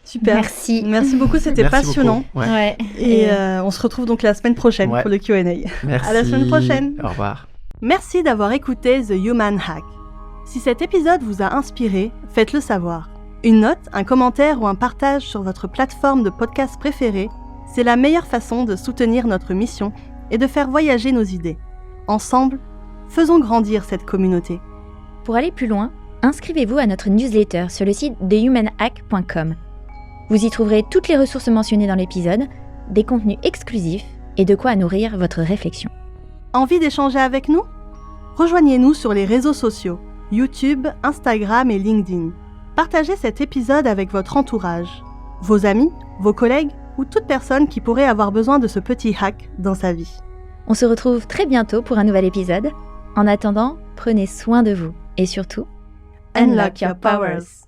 Speaker 2: Super. Merci beaucoup, c'était passionnant.
Speaker 3: Beaucoup. Ouais.
Speaker 2: Et on se retrouve donc la semaine prochaine pour le Q&A.
Speaker 3: Merci.
Speaker 2: À la semaine prochaine.
Speaker 3: Au revoir.
Speaker 2: Merci d'avoir écouté The Human Hack. Si cet épisode vous a inspiré, faites-le savoir. Une note, un commentaire ou un partage sur votre plateforme de podcast préférée, c'est la meilleure façon de soutenir notre mission et de faire voyager nos idées. Ensemble, faisons grandir cette communauté.
Speaker 1: Pour aller plus loin, inscrivez-vous à notre newsletter sur le site thehumanhack.com. Vous y trouverez toutes les ressources mentionnées dans l'épisode, des contenus exclusifs et de quoi nourrir votre réflexion.
Speaker 2: Envie d'échanger avec nous ? Rejoignez-nous sur les réseaux sociaux, YouTube, Instagram et LinkedIn. Partagez cet épisode avec votre entourage, vos amis, vos collègues ou toute personne qui pourrait avoir besoin de ce petit hack dans sa vie.
Speaker 1: On se retrouve très bientôt pour un nouvel épisode. En attendant, prenez soin de vous et surtout,
Speaker 2: Unlock your powers.